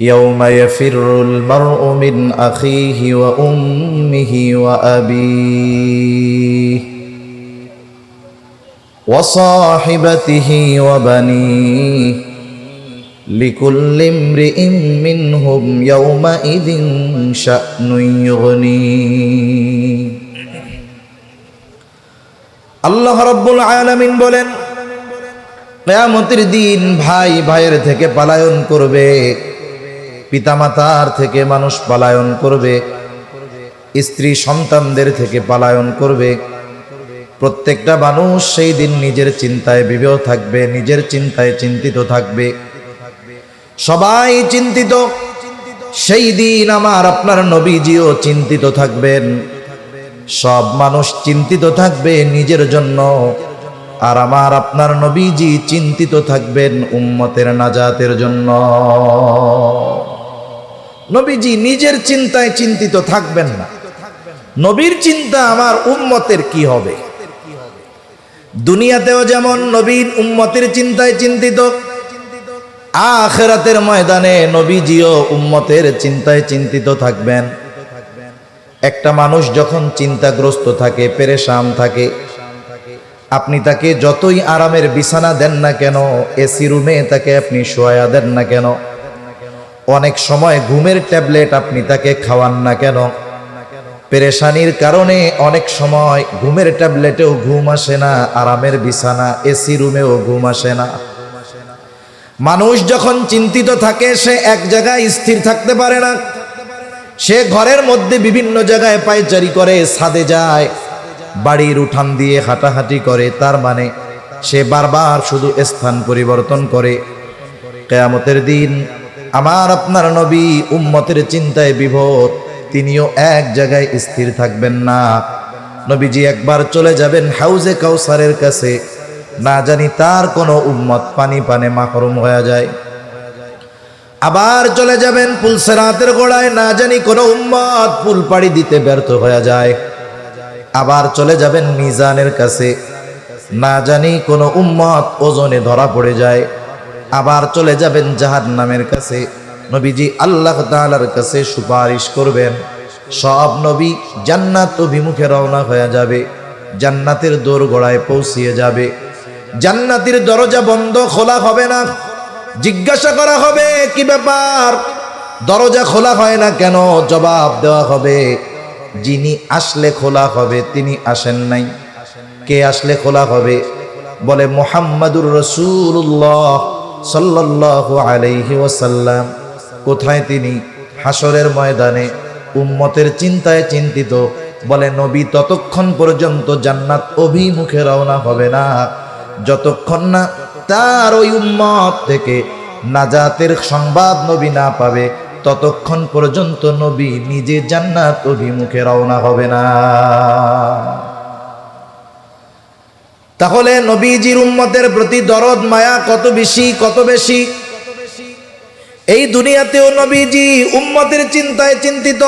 يوم يفر المرء من أخيه وأمه وأبيه وصاحبته وبنيه لكل امرئ منهم يومئذ شأن يغنيه আল্লাহ রাব্বুল আলামিন বলেন, কিয়ামতের দিন ভাই ভাইয়ের থেকে পলায়ন করবে, পিতামাতার থেকে মানুষ পলায়ন করবে, স্ত্রী সন্তানদের থেকে পলায়ন করবে। প্রত্যেকটা মানুষ সেই দিন নিজের চিন্তায় বিভোর থাকবে, নিজের চিন্তায় চিন্তিত থাকবে। সবাই চিন্তিত। সেই দিন আমার আপনার নবীজিও চিন্তিত থাকবেন। সব মানুষ চিন্তিত থাকবে নিজের জন্য, আর আমার আপনার নবীজি চিন্তিত থাকবেন উম্মতের নাজাতের জন্য। নবীজি নিজের চিন্তায় চিন্তিত থাকবেন না, নবীর চিন্তা আমার উম্মতের কি হবে। দুনিয়াতেও যেমন নবীর উম্মতের চিন্তায় চিন্তিত, আখিরাতের ময়দানে নবীজিও উম্মতের চিন্তায় চিন্তিত থাকবেন। একটা মানুষ যখন চিন্তাগ্রস্ত থাকে, পেরেশান থাকে, আপনি তাকে যতই আরামের বিছানা দেন না কেন, এসি রুমে তাকে আপনি শোয়া দেন না কেন, অনেক সময় ঘুমের ট্যাবলেট আপনি তাকে খাওয়ান না কেন, পেরেশানির কারণে অনেক সময় ঘুমের ট্যাবলেটেও ঘুম আসে না, আরামের বিছানা এসি রুমেও ঘুম আসে না। মানুষ যখন চিন্তিত থাকে সে এক জায়গায় স্থির থাকতে পারে না। সে ঘরের মধ্যে বিভিন্ন জায়গায় পায়চারি করে, ছাদে যায়, বাড়ির উঠান দিয়ে হাঁটাহাঁটি করে, তার মানে সে বারবার শুধু স্থান পরিবর্তন করে। কিয়ামতের দিন আমার আপনার নবী উম্মতের চিন্তায় বিভোর, তিনিও এক জায়গায় স্থির থাকবেন না। নবীজি একবার চলে যাবেন হাউজে কাউসারের কাছে, না জানি তার কোনো উম্মত পানি পানে মাহরুম হয়ে যায়। আবার চলে যাবেন পুলসেরাতের গোড়ায়, না জানি কোনো উম্মত পুল পাড়ি দিতে ব্যর্থ হয়ে যায়। আবার চলে যাবেন মিজানের কাছে, না জানি কোনো উম্মত ওজনে ধরা পড়ে যায়। আবার চলে যাবেন জাহান্নামের কাছে, নবীজি আল্লাহ তাআলার কাছে সুপারিশ করবেন। সব নবী জান্নাত অভিমুখে রওনা হয়ে যাবে, জান্নাতের দোরগোড়ায় পৌঁছিয়ে যাবে। জান্নাতের দরজা বন্ধ, খোলা হবে না। জিজ্ঞাসা করা হবে, কি ব্যাপার, দরজা খোলা হয় না কেন? জবাব দেওয়া হবে, যিনি আসলে খোলা হবে তিনি আসেন নাই। কে আসলে খোলা হবে? বলে মুহাম্মাদুর রাসূলুল্লাহ সাল্লাল্লাহু আলাইহি ওয়াসাল্লাম। কোথায় তিনি? হাসরের ময়দানে উম্মতের চিন্তায় চিন্তিত। বলে নবী ততক্ষণ পর্যন্ত জান্নাত অভিমুখে রওনা হবে না, যতক্ষণ না তার ওই উম্মত থেকে নাজাতের সংবাদ নবী না পাবে, ততক্ষণ পর্যন্ত নবী নিজে জান্নাত অভিমুখে রওনা হবে না। তাহলে নবীজির উম্মতের প্রতি দরদ মায়া কত বেশি, কত বেশি। এই দুনিয়াতেও নবীজি উম্মতের চিন্তায় চিন্তিত।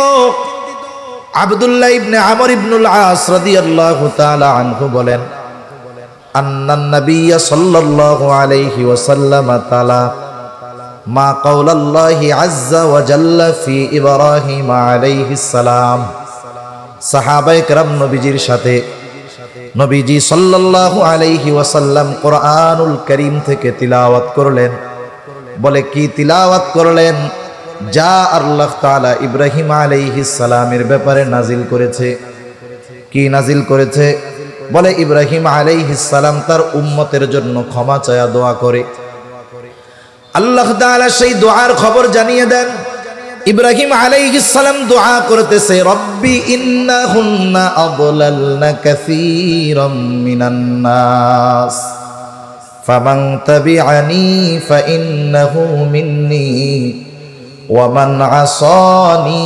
আব্দুল্লাহ ইবনে আমর ইবনুল আস রাদিয়াল্লাহু তাআলা আনহু বলেন, আন্নান নাবিয়্য সাল্লাল্লাহু আলাইহি ওয়াসাল্লাম তাআলা মা কাওলাল্লাহি আযযা ওয়া জাল্লা ফি ইব্রাহিম আলাইহিস সালাম। সাহাবায়ে কেরাম নবীজির সাথে নবীজি সাল্লাল্লাহু আলাইহি ওয়াসাল্লাম কোরআনুল কারীম থেকে তিলাওয়াত করলেন। বলে কি তিলাওয়াত করলেন? যা আল্লাহ তাআলা ইব্রাহিম আলাইহিস সালামের ব্যাপারে নাজিল করেছে। কি নাজিল করেছে? বলে ইব্রাহিম আলাইহিস সালাম তার উম্মতের জন্য ক্ষমা চায়া দোয়া করে। আল্লাহ তাআলা সেই দোয়ার খবর জানিয়ে দেন। ইব্রাহিম আলাইহিস সালাম দোয়া করতেছে, রব্বি ইন্নাহুন্না আদলালনা কাসীরাম মিনান নাস ফামান তাবিআনি ফাইন্নাহু মিন্নি ওয়া মান আসানি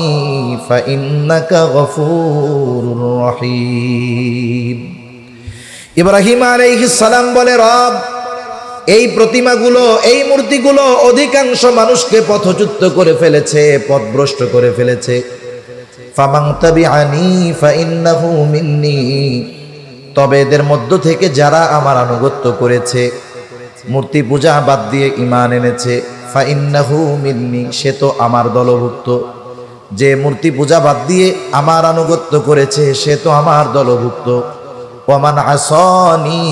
ফাইন্নাকা গফুরুর রহিম। ইব্রাহিম আলাইহিস সালাম বলে, রব, এই প্রতিমাগুলো, এই মূর্তিগুলো অধিকাংশ মানুষকে পথচ্যুত করে ফেলেছে, পথভ্রষ্ট করে ফেলেছে। ফামান তাবিআনি ফাইন্নাহু মিন্নি, তবে এদের মধ্য থেকে যারা আমার আনুগত্য করেছে, মূর্তি পূজা বাদ দিয়ে ঈমান এনেছে, ফাইন্নাহু মিন্নি, সে তো আমার দলভুক্ত। যে মূর্তি পূজা বাদ দিয়ে আমার আনুগত্য করেছে সে তো আমার দলভুক্ত। ওয়ামান আসানি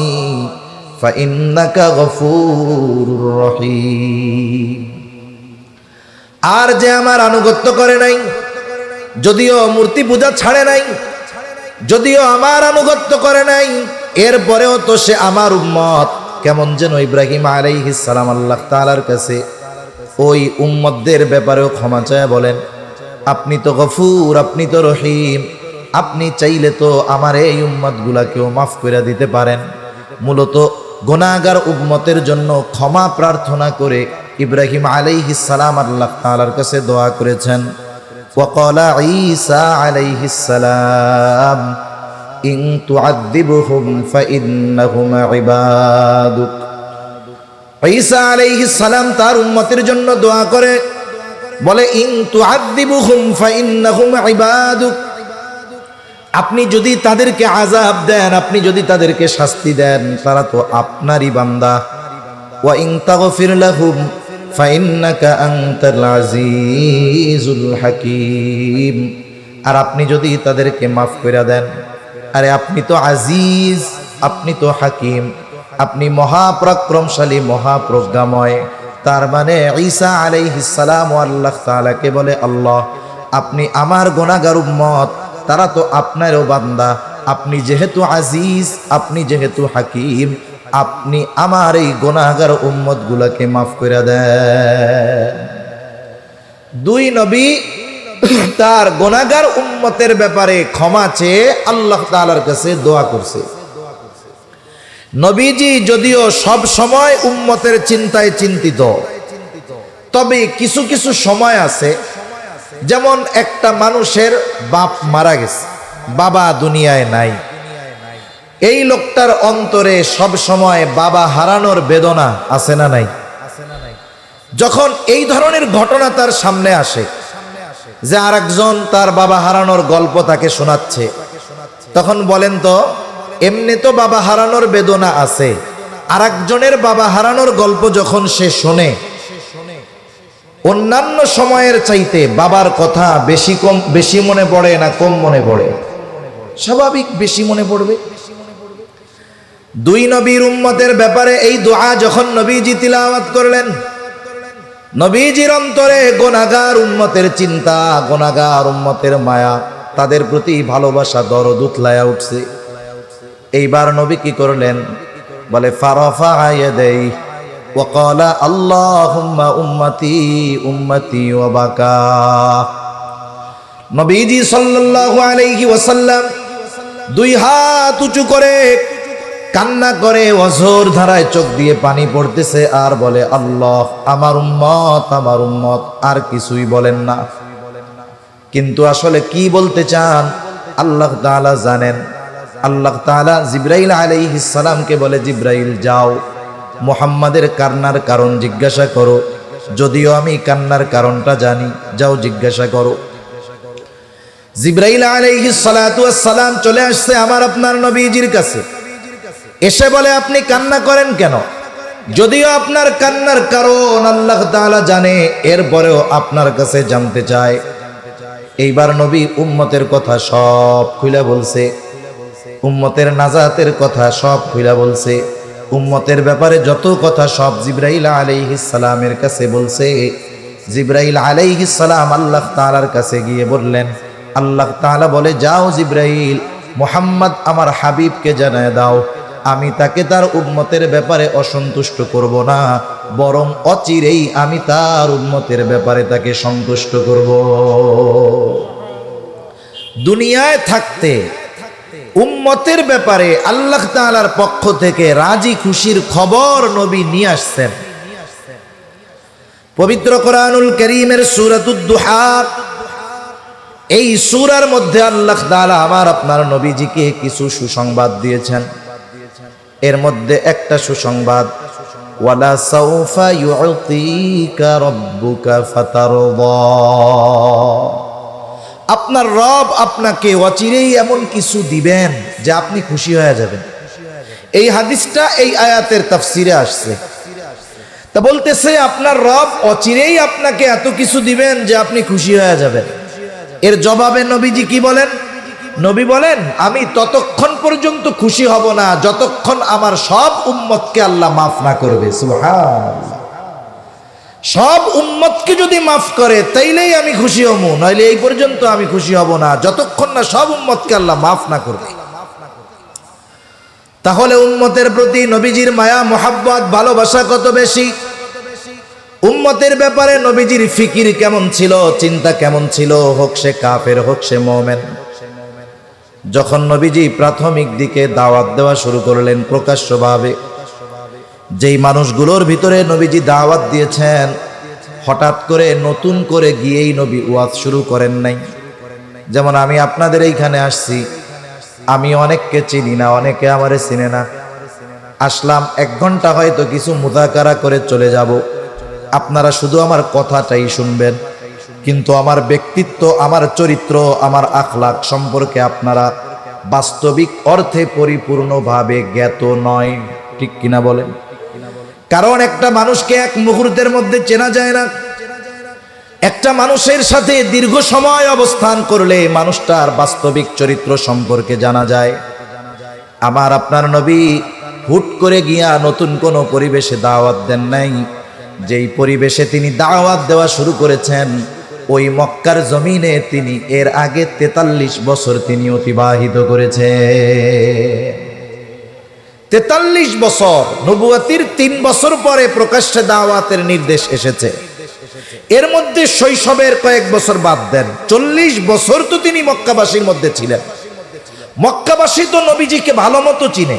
ফাইন্নাকা গফুরুর রহিম। আর যে আমার আনুগত্য করে নাই, যদিও মূর্তি পূজা ছাড়ে নাই, যদিও আমার আনুগত্য করে নাই, এরপরেও তো সে আমার উম্মত। কেমন যেন ইব্রাহিম আলাইহিস সালাম আল্লাহ তাআলার কাছে ওই উম্মতদের ব্যাপারেও ক্ষমা চায় বলেন, আপনি তো গফুর, আপনি তো রহিম, আপনি চাইলে তো আমার এই উম্মতগুলাকেও মাফ করে দিতে পারেন। মূলত গুনাহগার উম্মতের জন্য ক্ষমা প্রার্থনা করে ইব্রাহিম আলাইহিস সালাম আল্লাহ তাআলার কাছে দোয়া করেছেন। ওয়াকালা ঈসা আলাইহিস সালাম ইন তুআযিবহুম ফাইন্নাহুম ইবাদুক। ঈসা আলাইহিস সালাম তার উম্মতের জন্য দোয়া করে বলে, ইন তুআযিবহুম ফাইন্নাহুম ইবাদুক, আপনি যদি তাদেরকে আযাব দেন, আপনি যদি তাদেরকে শাস্তি দেন, তারা তো আপনারই বান্দা। ওয়া ইন তাগফির লাহুম ফাইন্নাকা আনতাল আজিজুল হাকীম, আর আপনি যদি তাদেরকে মাফ করে দেন, আরে আপনি তো আজিজ, আপনি তো হাকিম, আপনি মহাপরাক্রমশালী, মহাপ্রজ্ঞাময়। তার মানে ঈসা আলাইহিস সালাম আল্লাহ তাআলাকে বলে, আল্লাহ আপনি আমার গুনাহগার উম্মত, তারা তো আপনারও বান্দা, আপনি যেহেতু আজিজ, আপনি যেহেতু হাকিম, আপনি আমার এই গুনাহগার উম্মতগুলোকে মাফ করে দেন। দুই নবী তার গুনাহগার উম্মতের ব্যাপারে ক্ষমা চেয়ে আল্লাহ তাআলার কাছে দোয়া করছে। নবীজি যদিও সব সময় উম্মতের চিন্তায় চিন্তিত, তবে কিছু কিছু সময় আছে, যেমন একটা মানুষের বাপ মারা গেছে, বাবা দুনিয়ায় নাই, এই লোকটার অন্তরে সব সময় বাবা হারানোর বেদনা আছে না নাই? যখন এই ধরনের ঘটনা তার সামনে আসে, যে আরেকজন তার বাবা হারানোর গল্প তাকে শোনাচ্ছে, তখন বলেন তো, এমনি তো বাবা হারানোর বেদনা আছে, আরেকজনের বাবা হারানোর গল্প যখন সে শোনে, অন্যান্য সময়ের চাইতে বাবার কথা বেশি মনে পড়ে না কম মনে পড়ে? স্বাভাবিক বেশি মনে পড়বে। দুই নবীর উম্মতের ব্যাপারে এই দোয়া যখন নবীজি তিলাওয়াত করলেন, নবীজির অন্তরে গুনাহগার উম্মতের চিন্তা, গুনাহগার উম্মতের মায়া, তাদের প্রতি ভালোবাসা, দরদ উতলায়া উঠছে। এইবার নবী কি করলেন? বলে ফারাফা ইয়াদাইহি ওয়া ক্বালা আল্লাহুম্মা উম্মতি উম্মতি ওয়া বাকা। নবীজি সাল্লাল্লাহু আলাইহি ওয়াসাল্লাম দুই হাত উঁচু করে কান্না করে, অঝোর ধারায় চোখ দিয়ে পানি পড়তেছে, আর বলে, আল্লাহ আমার উম্মত, আমার উম্মত, আর কিছুই বলেন না। কিন্তু আসলে কি বলতে চান আল্লাহ তাআলা জানেন। আল্লাহ তাআলা জিবরাইল আলাইহিস সালামকে বলে, জিবরাইল যাও মুহাম্মাদের কান্নার কারণ জিজ্ঞাসা করো, যদিও আমি কান্নার কারণটা জানি, যাও জিজ্ঞাসা করো। জিবরাইল আলাইহিস সালাতু ওয়াস সালাম চলে আসছে আমার আপনার নবীজির কাছে, এসে বলে, আপনি কান্না করেন কেন? যদিও আপনার কান্নার কারণ আল্লাহ তাআলা জানে, এরপরেও আপনার কাছে জানতে চায়। এইবার নবী উম্মতের কথা সব খুলে বলছে, উম্মতের নাজাতের কথা সব খুলে বলছে, উম্মতের ব্যাপারে যত কথা সব জিবরাইল আলাইহিস সালামের কাছে বলছে। জিবরাইল আলাইহিস সালাম আল্লাহ তাআলার কাছে গিয়ে বললেন, আল্লাহ তাআলা বলে, যাও জিবরাইল, মুহাম্মদ আমার হাবিবকে জানায় দাও, আমি তাকে তার উম্মতের ব্যাপারে অসন্তুষ্ট করব না, বরং অচিরেই আমি তার উম্মতের ব্যাপারে তাকে সন্তুষ্ট করব। দুনিয়ায় থাকতে উম্মতের ব্যাপারে আল্লাহ তাআলার পক্ষ থেকে রাজি খুশির খবর নবী নিয়ে আসছেন। পবিত্র কোরআনুল কারীমের সূরাতুদ দুহা, এই সূরার মধ্যে আল্লাহ তাআলা আমার আপনার নবীজিকে কিছু সুসংবাদ দিয়েছেন। এর মধ্যে একটা সুসংবাদ, ওয়ালা সাউফা ইউতিকা রাব্বুকা ফাতারদা, আপনার রব আপনাকে অচিরেই এমন কিছু দিবেন যে আপনি খুশি হয়ে যাবেন। এই হাদিসটা এই আয়াতের তাফসিরে আসছে। তা বলতেছে আপনার রব অচিরেই আপনাকে এত কিছু দিবেন যে আপনি খুশি হয়ে যাবেন। এর জবাবে নবীজি কি বলেন? নবী বলেন, আমি ততক্ষণ পর্যন্ত খুশি হব না যতক্ষণ আমার সব উম্মতকে আল্লাহ মাফ না করবে। সুবহানাল্লাহ। সব উম্মতকে যদি মাফ করে তাইলেই আমি খুশি হব, নইলে এই পর্যন্ত আমি খুশি হব না যতক্ষণ না সব উম্মতকে আল্লাহ মাফ না করবে। তাহলে উম্মতের প্রতি নবীজির মায়া, মোহাব্বত, ভালোবাসা কত বেশি! উম্মতের ব্যাপারে নবীজির ফিকির কেমন ছিল, চিন্তা কেমন ছিল, হোক সে কাফের হোক সে মুমিন। যখন নবীজি প্রাথমিক দিকে দাওয়াত দেওয়া শুরু করলেন প্রকাশ্যভাবে, যেই মানুষগুলোর ভিতরে নবীজি দাওয়াত দিয়েছেন, হঠাৎ করে নতুন করে গিয়েই নবী ওয়াজ শুরু করেন নাই। যেমন আমি আপনাদের এইখানে আসছি, আমি অনেককে চিনি না, অনেকে আমারে চিনে না। আসলাম 1 ঘন্টা হয়তো কিছু মুযাকারা করে চলে যাব, আপনারা শুধু আমার কথাটাই শুনবেন, কিন্তু আমার ব্যক্তিত্ব, আমার চরিত্র, আমার আখলাক সম্পর্কে আপনারা বাস্তবিক অর্থে পরিপূর্ণভাবে জ্ঞাত নয়। ঠিক কিনা বলেন? কারণ একটা মানুষকে 1 মুহূর্তের মধ্যে চেনা যায় না। একটা মানুষের সাথে দীর্ঘ সময় অবস্থান করলে মানুষটার বাস্তবিক চরিত্র সম্পর্কে জানা যায়। আমার আপনার নবী হুট করে গিয়া নতুন কোনো পরিবেশে দাওয়াত দেন নাই। যেই পরিবেশে তিনি দাওয়াত দেওয়া শুরু করেছেন, ওই মক্কার জমিনে তিনি এর আগে 43 বছর তিনি অতিবাহিত করেছেন। 43 বছর, নবুয়তির 3 বছর পরে প্রকাশ্যে দাওয়াতের নির্দেশ এসেছে। এর মধ্যে শৈশবের কয়েক বছর বাদ দেন, 40 বছর তো তিনি মক্কাবাসীর মধ্যে ছিলেন। মক্কাবাসী তো নবীজিকে ভালো মতো চিনে,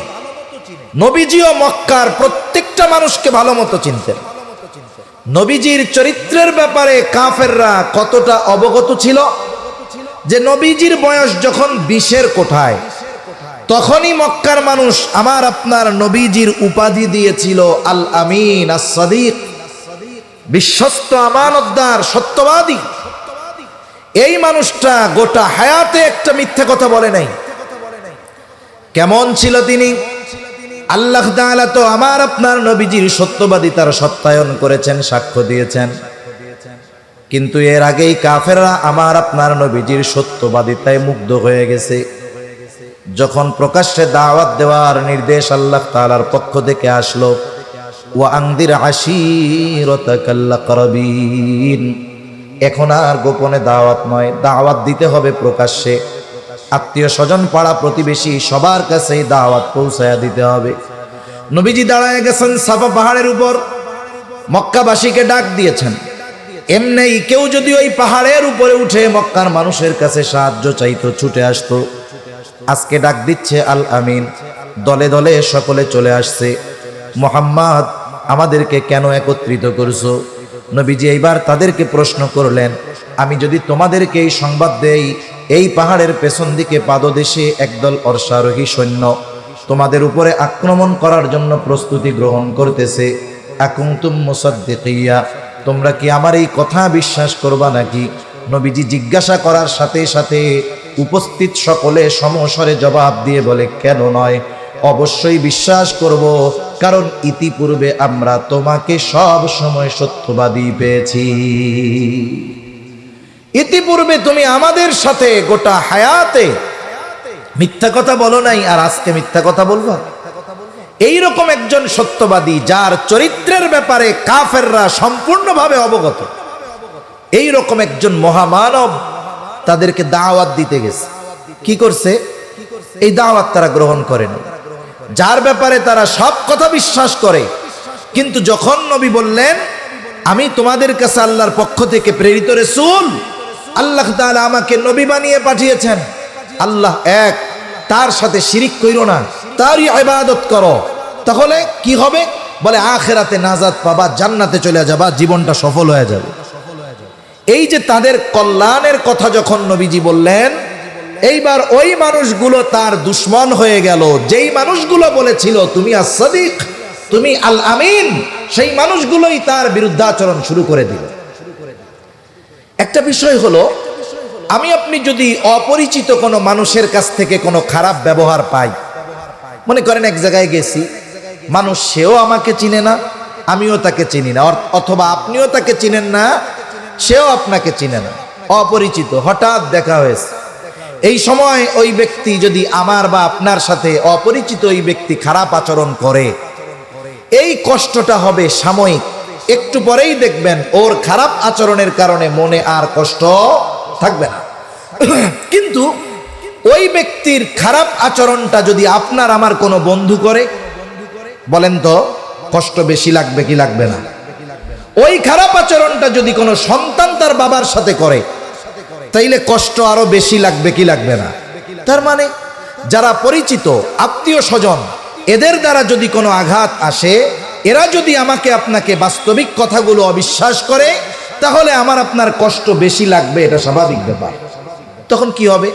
নবীজিও মক্কার প্রত্যেকটা মানুষকে ভালো মতো চিনতেন। নবীজির চরিত্রের ব্যাপারে কাফেররা কতটা অবগত ছিল যে নবীজির বয়স যখন 20-এর কোঠায়, তখনই মক্কার মানুষ আমার আপনার নবীজির উপাধি দিয়েছিল আল আমিন, আস সাদিক, বিশ্বস্ত, আমানতদার, সত্যবাদী। এই মানুষটা গোটা হায়াতে একটা মিথ্যা কথা বলে নাই। কেমন ছিল তিনি? আল্লাহ তাআলা তো আমার আপনার নবীজির সত্যবাদিতার সত্যায়ন করেছেন, সাক্ষ্য দিয়েছেন। কিন্তু এর আগেই কাফেররা আমার আপনার নবীজির সত্যবাদিতায় মুগ্ধ হয়ে গেছে। যখন প্রকাশ্যে দাওয়াত দেওয়ার নির্দেশ আল্লাহ তাআলার পক্ষ থেকে আসলো, ওয়া আনদির আশীরাতাকাল আকরাবিন, এখন আর গোপনে দাওয়াত নয়, দাওয়াত দিতে হবে প্রকাশ্যে। আত্মীয় স্বজন, পাড়া প্রতিবেশী সবার কাছেই দাওয়াত পৌঁছায়া দিতে হবে। নবীজি দাঁড়ায় গেছেন সাফা পাহাড়ের উপর, মক্কাবাসীকে ডাক দিয়েছেন। এমনি কেউ যদি ওই পাহাড়ের উপরে উঠে মক্কার মানুষের কাছে সাহায্য চাইতো, ছুটে আসতো। আজকে ডাক দিচ্ছে আল আমিন, দলে দলে সকলে চলে আসছে। মুহাম্মদ, আমাদেরকে কেন একত্রিত করছো? নবীজি এইবার তাদেরকে প্রশ্ন করলেন, আমি যদি তোমাদেরকে এই সংবাদ দেই, এই পাহাড়ের পেছন দিকে পাদদেশে একদল অশ্বারোহী সৈন্য তোমাদের উপরে আক্রমণ করার জন্য প্রস্তুতি গ্রহণ করতেছে, আকুনতুম মুসাদ্দিকিয়া, তোমরা কি আমার এই কথা বিশ্বাস করবা নাকি? নবীজি জিজ্ঞাসা করার সাথে সাথে উপস্থিত সকলে সমস্বরে জবাব দিয়ে বলে, কেন নয়, অবশ্যই বিশ্বাস করব, কারণ ইতিপূর্বে আমরা তোমাকে সব সময় সত্যবাদী পেয়েছি। ইতিপূর্বে তুমি আমাদের সাথে গোটা হায়াতে মিথ্যা কথা বলো নাই, আর আজকে মিথ্যা কথা বলবা? এইরকম একজন সত্যবাদী, যার চরিত্রের ব্যাপারে কাফেররা সম্পূর্ণভাবে অবগত, এইরকম একজন মহামানব তাদেরকে দাওয়াত দিতে গেছে। কি করছে? এই দাওয়াত তারা গ্রহণ করে না, যার ব্যাপারে তারা সব কথা বিশ্বাস করে। কিন্তু যখন নবী বললেন, আমি তোমাদের কাছে আল্লাহর পক্ষ থেকে প্রেরিত রাসূল, আল্লাহ তাআলা আমাকে নবী বানিয়ে পাঠিয়েছেন, আল্লাহ এক, তার সাথে শিরিক কইরো না, তারই ইবাদত করো, তাহলে কি হবে? বলে আখিরাতে নাজাত পাবা, জান্নাতে চলে যাবা, জীবনটা সফল হয়ে যাবে। এই যে তাদের কল্যাণের কথা যখন নবীজি বললেন, এইবার ওই মানুষগুলো তার দুশ্মন হয়ে গেল। যেই মানুষগুলো বলেছিল তুমি আস-সাদিক, তুমি আল আমিন, সেই মানুষগুলোই তার বিরুদ্ধাচরণ শুরু করে দিল। একটা বিষয় হলো, আমি আপনি যদি অপরিচিত কোনো মানুষের কাছ থেকে কোনো খারাপ ব্যবহার পাই, মনে করেন এক জায়গায় গেছি, মানুষ সেও আমাকে চিনে না, আমিও তাকে চিনি না, অথবা আপনিও তাকে চিনেন না, সেও আপনাকে চিনে না, অপরিচিত, হঠাৎ দেখা হয়েছে। এই সময় ওই ব্যক্তি যদি আমার বা আপনার সাথে, অপরিচিত ওই ব্যক্তি খারাপ আচরণ করে, এই কষ্টটা হবে সাময়িক, একটু পরেই দেখবেন ওর খারাপ আচরণের কারণে মনে আর কষ্ট থাকবে না। কিন্তু ওই ব্যক্তির খারাপ আচরণটা যদি আপনার আমার কোনো বন্ধু করে, বলেন তো কষ্ট বেশি লাগবে কি লাগবে না? ওই খারাপ আচরণটা যদি কোনো সন্তান তার বাবার সাথে করে, তাইলে কষ্ট আরো বেশি লাগবে কি লাগবে না? তার মানে যারা পরিচিত আত্মীয় স্বজন, এদের দ্বারা যদি কোনো আঘাত আসে, এরা যদি আমাকে আপনাকে বাস্তবিক কথাগুলো অবিশ্বাস করে, তাহলে আমার আপনার কষ্ট বেশি লাগবে, এটা স্বাভাবিক ব্যাপার। তখন কি হবে?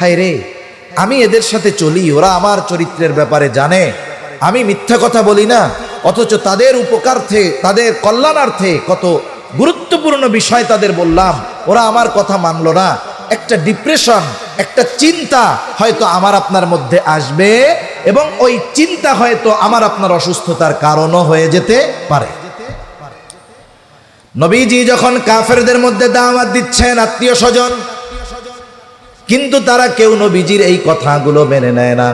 হায় রে, আমি এদের সাথে চলি, ওরা আমার চরিত্রের ব্যাপারে জানে, আমি মিথ্যা কথা বলি না, অথচ তাদের উপকারার্থে, তাদের কল্যাণার্থে কত গুরুত্বপূর্ণ বিষয় তাদের বললাম, ওরা আমার কথা মানলো না। একটা ডিপ্রেশন, একটা চিন্তা হয়তো আমার আপনার মধ্যে আসবে, এবং ওই চিন্তা হয়তো আমার আপনার অসুস্থতার কারণও হয়ে যেতে পারে। নবীজি যখন কাফেরদের মধ্যে দাওয়াত দিচ্ছেন, আত্মীয় স্বজন, কিন্তু তারা কেউ নবীজির এই কথাগুলো মেনে নেয় না,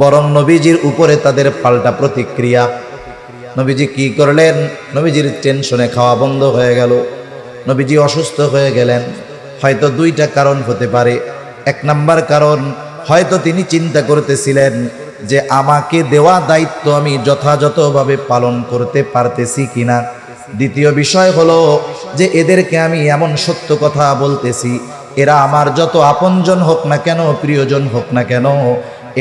বরং নবীজির উপরে তাদের পাল্টা প্রতিক্রিয়া। নবীজি কি করলেন? নবীজির টেনশনে খাওয়া বন্ধ হয়ে গেল, নবীজি অসুস্থ হয়ে গেলেন। হয়তো দুইটা কারণ হতে পারে। এক নাম্বার কারণ, হয়তো তিনি চিন্তা করতেছিলেন যে আমাকে দেওয়া দায়িত্ব আমি যথাযথভাবে পালন করতে পারতেছি কিনা। দ্বিতীয় বিষয় হলো যে এদেরকে আমি এমন সত্য কথা বলতেছি, এরা আমার যত আপনজন হোক না কেন, প্রিয়জন হোক না কেন,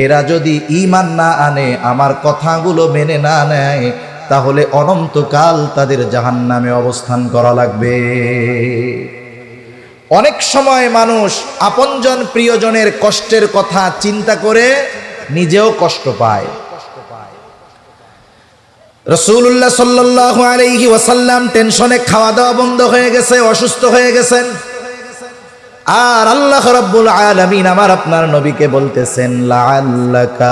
এরা যদি ঈমান না আনে, আমার কথাগুলো মেনে না নেয়, তাহলে অনন্তকাল তাদের জাহান্নামে অবস্থান করা লাগবে। অনেক সময় মানুষ আপনজন প্রিয়জনের কষ্টের কথা চিন্তা করে নিজেও কষ্ট পায়। রাসূলুল্লাহ সাল্লাল্লাহু আলাইহি ওয়াসাল্লাম টেনশনে খাওয়া দাওয়া বন্ধ হয়ে গেছে, অসুস্থ হয়ে গেছেন, আর আল্লাহ রাব্বুল আলামিন আমার আপনার নবীকে বলতেছেন, লাআল্লাকা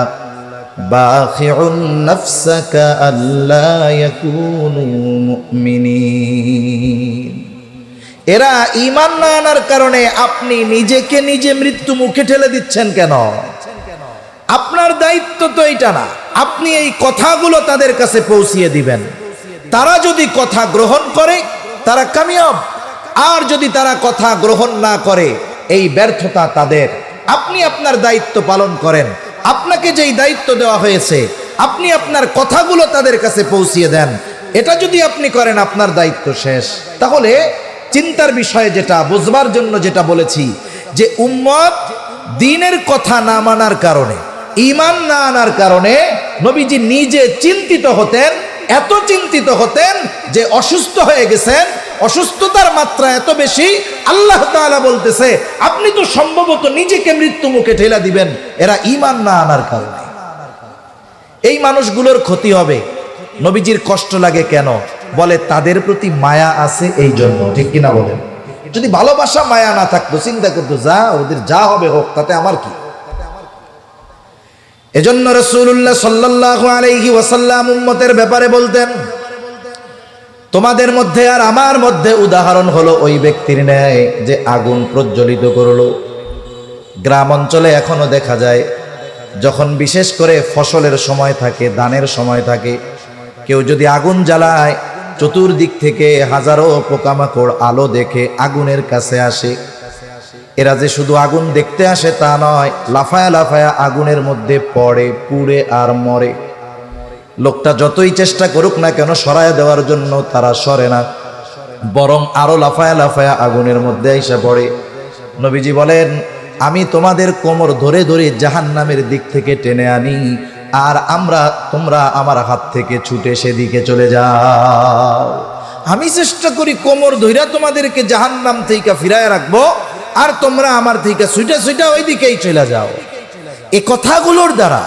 বাখিউন নাফসাকা আল্লা ইয়াকুনু মুমিনিন। এরা ঈমান না আনার কারণে আপনি নিজেকে নিজে মৃত্যু মুখে ঠেলে দিচ্ছেন কেন? আপনার দায়িত্ব তো এটা না। আপনি এই কথাগুলো তাদের কাছে পৌঁছিয়ে দিবেন। তারা যদি কথা গ্রহণ করে, তারা কামিয়াব, আর যদি তারা কথা গ্রহণ না করে, এই ব্যর্থতা তাদের। আপনি আপনার দায়িত্ব পালন করেন। আপনাকে যেই দায়িত্ব দেওয়া হয়েছে, আপনি আপনার কথাগুলো তাদের কাছে পৌঁছিয়ে দেন। এটা যদি আপনি করেন, আপনার দায়িত্ব শেষ। তাহলে চিন্তার বিষয় যেটা, বুঝবার জন্য যেটা বলেছি, যে উম্মত দ্বীনের কথা না মানার কারণে, ঈমান না আনার কারণে নবীজি নিজে চিন্তিত হতেন, এত চিন্তিত হতেন যে অসুস্থ হয়ে গেছেন। অসুস্থতার মাত্রা এত বেশি, আল্লাহ তাআলা বলতেছে আপনি তো সম্ভবত নিজেকে মৃত্যু মুখে ঠেলা দিবেন, এরা ঈমান না আনার কারণে। এই মানুষগুলোর ক্ষতি হবে। নবীজির কষ্ট লাগে কেন? বলে তাদের প্রতি মায়া আছে এই জন্য। ঠিক কিনা বলেন? যদি ভালোবাসা মায়া না থাকতো, চিন্তা করতো যা ওদের যা হবে হোক, তাতে আমার কি। এজন্য রাসূলুল্লাহ সাল্লাল্লাহু আলাইহি ওয়াসাল্লাম উম্মতের ব্যাপারে বলতেন, তোমাদের মধ্যে আর আমার মধ্যে উদাহরণ হলো ওই ব্যক্তির ন্যায় যে আগুন প্রজ্বলিত করলো। গ্রাম অঞ্চলে এখনো দেখা যায়, যখন বিশেষ করে ফসলের সময় থাকে, ধানের সময় থাকে, কেউ যদি আগুন জ্বালায়, চতুর্দিক থেকে হাজারো পোকামাকড় আলো দেখে আগুনের কাছে আসে। এরা যে শুধু আগুন দেখতে আসে তা নয়, লাফায়া লাফায়া আগুনের মধ্যে পড়ে, পুড়ে আর মরে। লোকটা যতই চেষ্টা করুক না কেন সরায় দেওয়ার জন্য, তারা সরে না, বরং আরো লাফায়া লাফায়া আগুনের মধ্যে এসে পড়ে। নবীজি বলেন, আমি তোমাদের কোমর ধরে ধরে জাহান্নামের দিক থেকে টেনে আনি, আর তোমরা আমার হাত থেকে ছুটে সেদিকে চলে যাও। আমি চেষ্টা করি কোমর ধইরা তোমাদেরকে জাহান্নাম থেকে ফিরায় রাখবো, আর তোমরা আমার থেকে ছুটে ছুটে ওই দিকেই চলে যাও। এই কথাগুলোর দ্বারা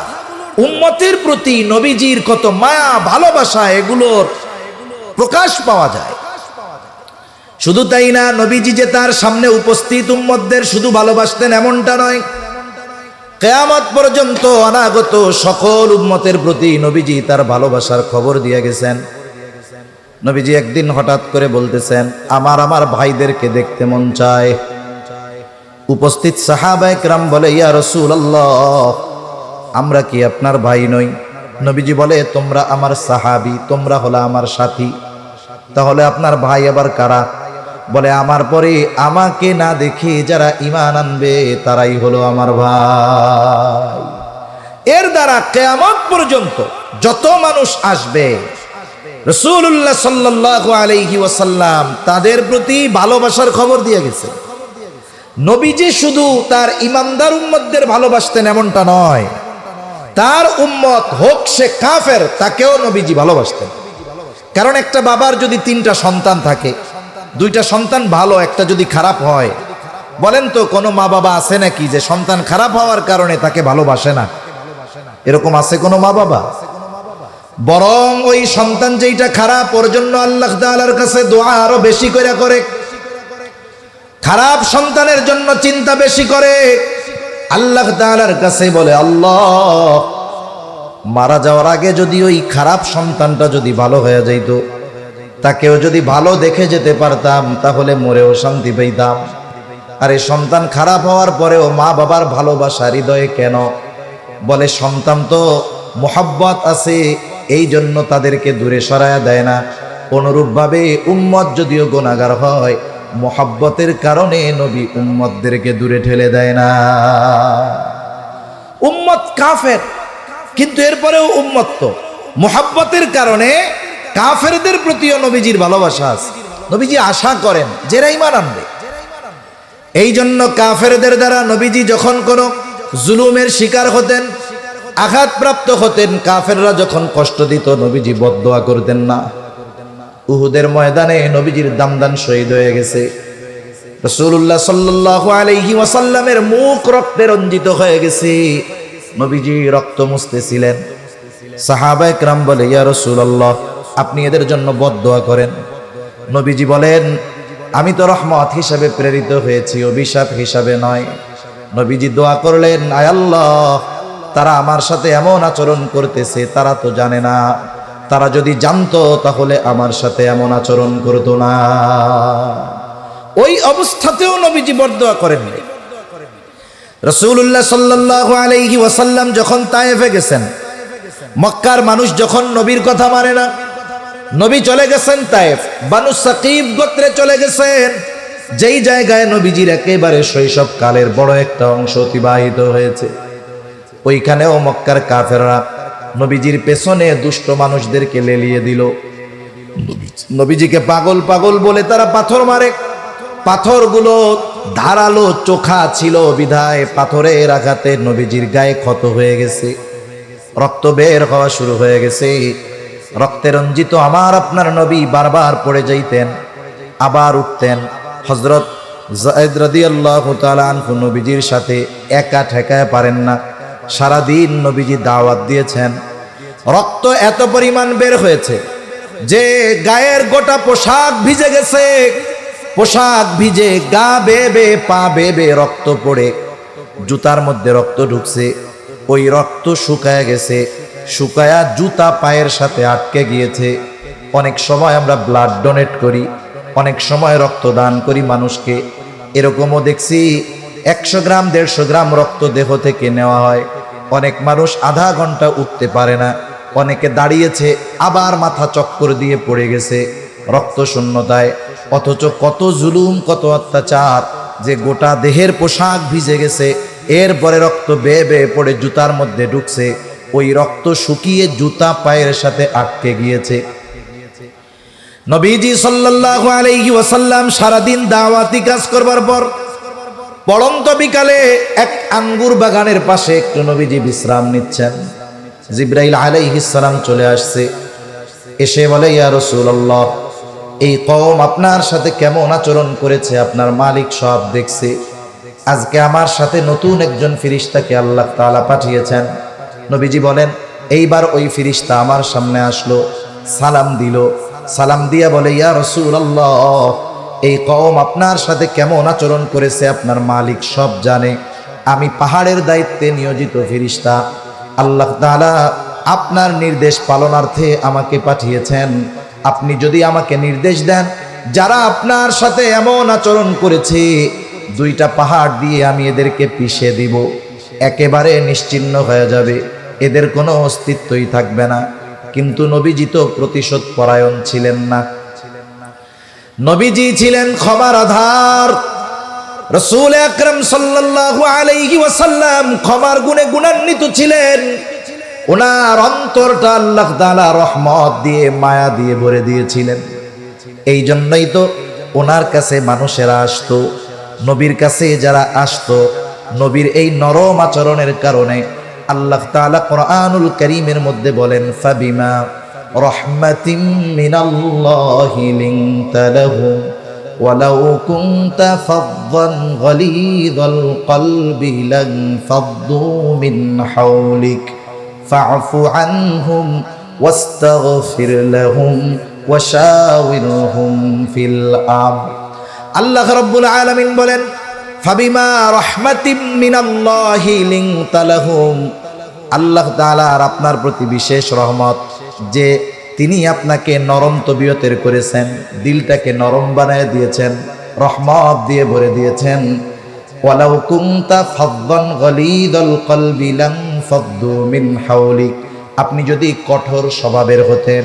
উম্মতের প্রতি নবীজির কত মায়া, ভালোবাসা, এগুলোর প্রকাশ পাওয়া যায়। শুধু তাই না, নবীজি যে তার সামনে উপস্থিত উম্মতদের শুধু ভালোবাসতেন এমনটা নয়, কিয়ামত পর্যন্ত অনাগত সকল উম্মতের প্রতি নবীজি তার ভালোবাসার খবর দিয়ে গেছেন। নবীজি একদিন হঠাৎ করে বলতেছেন, আমার ভাইদেরকে দেখতে মন চায়। উপস্থিত সাহাবায়ে কেরাম বলে, ইয়া রাসূলুল্লাহ, আমরা কি আপনার ভাই নই? নবীজি বলে, তোমরা আমার সাহাবী, তোমরা হলো আমার সাথী, তাহলে আপনার ভাই আবার কারা? বলে, আমার পরে আমাকে না দেখে যারা ঈমান আনবে তারাই হলো আমার ভাই। এর দ্বারা কিয়ামত পর্যন্ত যত মানুষ আসবে, রাসূলুল্লাহ সাল্লাল্লাহু আলাইহি ওয়াসাল্লাম তাদের প্রতি ভালোবাসার খবর দিয়ে গেছে। নবীজি শুধু তার ঈমানদার উম্মতদের ভালোবাসতেন এমনটা নয়, তার উম্মত হোক সে কাফের, তাকেও নবীজি ভালোবাসতেন। কারণ একটা বাবার যদি 3টা সন্তান থাকে, 2টা সন্তান ভালো, একটা যদি খারাপ হয়, বলেন তো কোনো মা বাবা আছে নাকি যে সন্তান খারাপ হওয়ার কারণে তাকে ভালোবাসে না? এরকম আছে কোনো মা বাবা? বরং ওই সন্তান যেইটা খারাপ, ওর জন্য আল্লাহ তাআলার কাছে দোয়া আরো বেশি করে, খারাপ সন্তানের জন্য চিন্তা বেশি করে। আল্লাহ তাআলার কাছে বলে, আল্লাহ, মারা যাওয়ার আগে যদি ওই খারাপ সন্তানটা যদি ভালো হয়ে যাইত, তাকেও যদি ভালো দেখে যেতে পারতাম, তাহলে মরেও শান্তি পেতাম। আর এই সন্তান খারাপ হওয়ার পরেও মা বাবার ভালোবাসা হৃদয়ে কেন? বলে, সন্তান তো মোহাব্বত আছে, এই জন্য তাদেরকে দূরে সরায়া দেয় না। অনুরূপভাবে উম্মত যদিও গুনাহগার হয়, মোহাব্বতের কারণে নবী উম্মতদেরকে দূরে ঠেলে দেয় না। উম্মত কাফের, কিন্তু এরপরেও উম্মত তো মোহাব্বতের কারণে কাফেরদের প্রতিও নবীজির ভালোবাসা আছে। নবীজি আশা করেন যারা ঈমান আনবে। এই জন্য কাফেরদের দ্বারা নবীজি যখন কোনো জুলুমের শিকার হতেন, আঘাতপ্রাপ্ত হতেন, কাফেররা যখন কষ্ট দিত, নবীজি বদদোয়া করতেন না। উহুদের ময়দানে নবীজির দামদান শহীদ হয়ে গেছে। রাসূলুল্লাহ সাল্লাল্লাহু আলাইহি ওয়াসাল্লামের মুখ রক্তে রঞ্জিত হয়ে গেছে, নবীজি রক্ত মুছতেছিলেন। সাহাবায়ে কেরাম বলে, ইয়া রাসূলুল্লাহ, আপনি এদের জন্য বদদোয়া করেন। নবীজি বলেন, আমি তো রহমত হিসাবে প্রেরিত হয়েছি, অভিশাপ হিসাবে নয়। নবীজি দোয়া করলেন, আয় আল্লাহ, তারা আমার সাথে এমন আচরণ করতেছে, তারা তো জানে না। তারা যদি জানতো তাহলে আমার সাথে এমন আচরণ করতো না। ওই অবস্থাতেও নবীজি বদদোয়া করেননি। রাসূলুল্লাহ সাল্লাল্লাহু আলাইহি ওয়াসাল্লাম যখন তায়েফে গেছেন, মক্কার মানুষ যখন নবীর কথা মানে না, নবী চলে গেছেন তায়েফ, বানু সাকিব গোত্রে চলে গেছেন, যেই জায়গায় নবীজির একেবারে শৈশব কালের বড় একটা অংশ অতিবাহিত হয়েছে। ওইখানেও মক্কার কাফেররা নবীজির পেছনে দুষ্ট মানুষদেরকে লেলিয়ে দিল। নবীজিকে পাগল পাগল বলে তারা পাথর মারে। পাথরগুলো ধারালো চোখা ছিল বিধায় পাথরের আঘাতে নবীজির গায়ে ক্ষত হয়ে গেছে, রক্ত বের হওয়া শুরু হয়ে গেছে। রক্তে রঞ্জিত আমার আপনার নবী বারবার পড়ে যাইতেন, আবার উঠতেন। হযরত যায়েদ রাদিয়াল্লাহু তাআলা আনহু নবীজির সাথে একা ঠেকায় পারেন না। সারাদিন নবীজি দাওয়াত দিয়েছেন, রক্ত এত পরিমাণ বের হয়েছে যে গায়ের গোটা পোশাক ভিজে গেছে। পোশাক ভিজে, গা বেবে, পা বেবে, রক্ত পড়ে, জুতার মধ্যে রক্ত ঢুকছে। ওই রক্ত শুকায় গেছে, শুকায়া জুতা পায়ের সাথে আটকে গিয়েছে। অনেক সময় আমরা ব্লাড ডোনেট করি, অনেক সময় রক্ত দান করি মানুষকে। এরকমও দেখছি 100 গ্রাম 150 গ্রাম রক্ত দেহ থেকে নেওয়া হয়। অনেক মানুষ আধা ঘন্টা উঠতে পারে না, অনেকে দাঁড়িয়েছে আবার মাথা চক্কর দিয়ে পড়ে গেছে রক্ত শূন্যতায়। অথচ কত জুলুম, কত অত্যাচার, যে গোটা দেহের পোশাক ভিজে গেছে, এরপরে রক্ত বেয়ে বেয়ে পড়ে জুতার মধ্যে ঢুকছে। ওই রক্ত শুকিয়ে জুতা পায়ের সাথে আটকে গিয়েছে। নবীজি সাল্লাল্লাহু আলাইহি ওয়াসাল্লাম সারাদিন দাওয়াতি কাজ করবার পর পড়ন্ত বিকালে এক আঙ্গুর বাগানের পাশে একটু নবীজি বিশ্রাম নিচ্ছেন। জিবরাইল আলাইহিস সালাম চলে আসছে, এসে বলে, ইয়া রাসূলুল্লাহ, এই কওম আপনার সাথে কেমন আচরণ করেছে আপনার মালিক সব দেখছে। আজকে আমার সাথে নতুন একজন ফেরেশতাকে আল্লাহ তাআলা পাঠিয়েছেন। নবীজি বলেন, এইবার ওই ফেরেশতা আমার সামনে আসলো, সালাম দিল। সালাম দিয়া বলে, ইয়া রাসূলুল্লাহ, এই কওম আপনার সাথে কেমন আচরণ করেছে আপনার মালিক সব জানে। আমি পাহাড়ের দায়িত্বে নিয়োজিত ফেরেশতা। আল্লাহ তাআলা আপনার নির্দেশ পালনার্থে আমাকে পাঠিয়েছেন। আপনি যদি আমাকে নির্দেশ দেন, যারা আপনার সাথে এমন আচরণ করেছে, দুইটা পাহাড় দিয়ে আমি এদেরকে পিষে দিব, একেবারে নিশ্চিহ্ন হয়ে যাবে, এদের কোনো অস্তিত্বই থাকবে না। কিন্তু নবীজি তো প্রতিশোধ পরায়ণ ছিলেন না। নবীজি ছিলেন ক্ষমার আধার। রাসূল আকরাম সাল্লাল্লাহু আলাইহি ওয়াসাল্লাম ক্ষমার গুণে গুণান্বিত ছিলেন। ওনার অন্তরটা আল্লাহ তাআলা রহমত দিয়ে, মায়া দিয়ে ভরে দিয়েছিলেন। এই জন্যই তো ওনার কাছে মানুষেরা আসতো। নবীর কাছে যারা আসতো, নবীর এই নরম আচরণের কারণে আল্লাহ তাআলা কোরআনুল কারীমের মধ্যে বলেন, ফাবিমা রাহমাতিম মিনাল্লাহি লিনতা লাহুম ওয়ালাউ কুনতা ফাযযান গালিযাল কলবি লানফাদ্দু মিন হাওলিক ফা'ফু আনহুম ওয়াস্তাগফির লাহুম ওয়াশাওিরহুম ফিল আমর। আল্লাহ রাব্বুল আলামিন বলেন, ফাবিমা রাহমাতিম মিনাল্লাহি লিনতা লাহুম। আল্লাহ তাআলার আপনার প্রতি বিশেষ রহমত যে তিনি আপনাকে নরম তবিয়তের করেছেন, দিলটাকে নরম বানায় দিয়েছেন, রহমত দিয়ে ভরে দিয়েছেন। ওয়ালাউ কুনতা ফাযযান গালিযাল কলবি লানফাদ্দু মিন হাওলিক। আপনি যদি কঠোর স্বভাবের হতেন,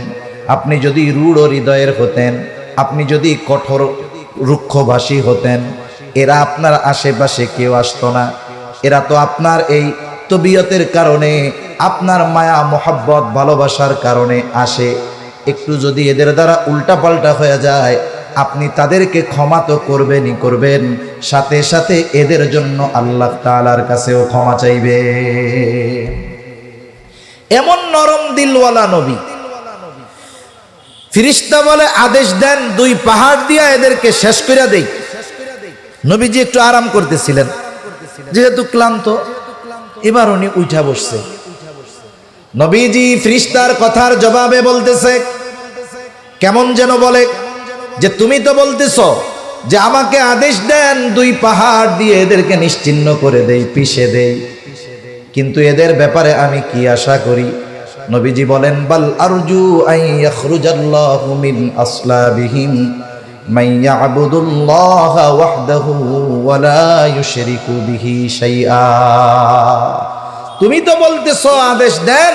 আপনি যদি রূঢ় হৃদয়ের হতেন, আপনি যদি কঠোর রুক্ষভাষী হতেন, এরা আপনার আশেপাশে কেউ আসতো না। এরা তো আপনার এই তবিয়তের কারণে, আপনার মায়া মোহাব্বত ভালোবাসার কারণে আসে। একটু যদি এদের দ্বারা উল্টাপাল্টা হয়ে যায়, আপনি তাদেরকে ক্ষমা তো করবেনই করবেন, সাথে সাথে এদের জন্য আল্লাহ তাআলার কাছেও ক্ষমা চাইবে। এমন নরম দিলওয়ালা নবী। ফেরেশতা বলে, আদেশ দেন, দুই পাহাড় দিয়া এদেরকে শেষ করে দেই। নবীজি একটু আরাম করতেছিলেন, যেহেতু ক্লান্ত, এবার উনি উঠা বসছে। নবীজি ফেরেশতার কথার জবাবে বলতেছে, কেমন যেন বলে যে তুমি তো বলতেছ যে আমাকে আদেশ দেন, দুই পাহাড় দিয়ে এদেরকে নিশ্চিহ্ন করে দেই, পিষে দেই, কিন্তু এদের ব্যাপারে আমি কি আশা করি? নবীজি বলেন, বাল আরজু আন ইয়াখরুজাল্লাহু মিন আসলাবিহিম মান ইয়াবুদুল্লাহা ওয়াহদাহু ওয়া লা ইউশরিকু বিহি শাইআ। তুমি তো বলতেছো আদেশ দেন,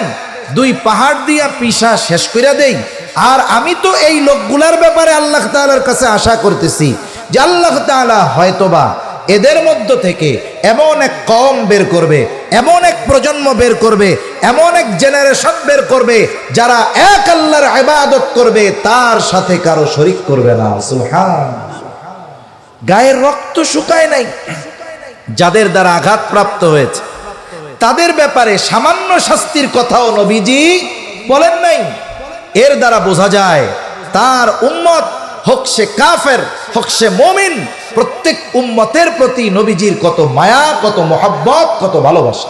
দুই পাহাড় দিয়া পিষা শেষ করে দেই, আর আমি তো এই লোকগুলার ব্যাপারে আল্লাহ তাআলার কাছে আশা করতেছি যে আল্লাহ তাআলা হয়তোবা এদের মধ্য থেকে এমন এক কওম বের করবে, এমন এক প্রজন্ম বের করবে, এমন এক জেনারেশন বের করবে যারা এক আল্লাহর ইবাদত করবে, তার সাথে কারো শরীক করবে না। সুবহানাল্লাহ। গায়ের রক্ত শুকায় নাই, যাদের দ্বারা আঘাতপ্রাপ্ত হয়েছে তাদের ব্যাপারে সামান্য শাস্তির কথাও নবীজি বলেন নাই। এর দ্বারা বোঝা যায় তার উম্মত, হোক সে কাফের হোক সে মুমিন, প্রত্যেক উম্মতের প্রতি নবীজির কত মায়া, কত মোহাব্বত, কত ভালোবাসা।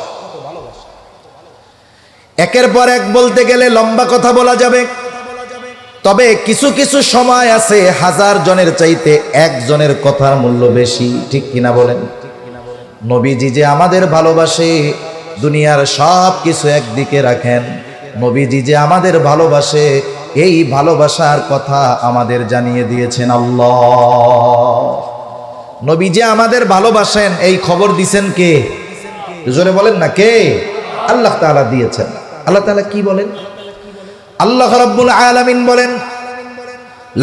একের পর এক বলতে গেলে লম্বা কথা বলা যাবে, তবে কিছু কিছু সময় আছে হাজার জনের চাইতে একজনের কথার মূল্য বেশি, ঠিক কিনা বলেন? নবীজি যে আমাদের ভালোবাসে, দুনিয়ার সব কিছু একদিকে রাখেন, নবীজি যে আমাদের ভালোবাসে, এই ভালোবাসার কথা আমাদের জানিয়ে দিয়েছেন আল্লাহ। নবী যে আমাদের ভালোবাসেন এই খবর দিয়েছেন কে? জোরে বলেন না, কে? আল্লাহ তাআলা দিয়েছেন। আল্লাহ তাআলা কি বলেন? আল্লাহ রাব্বুল আলামিন বলেন,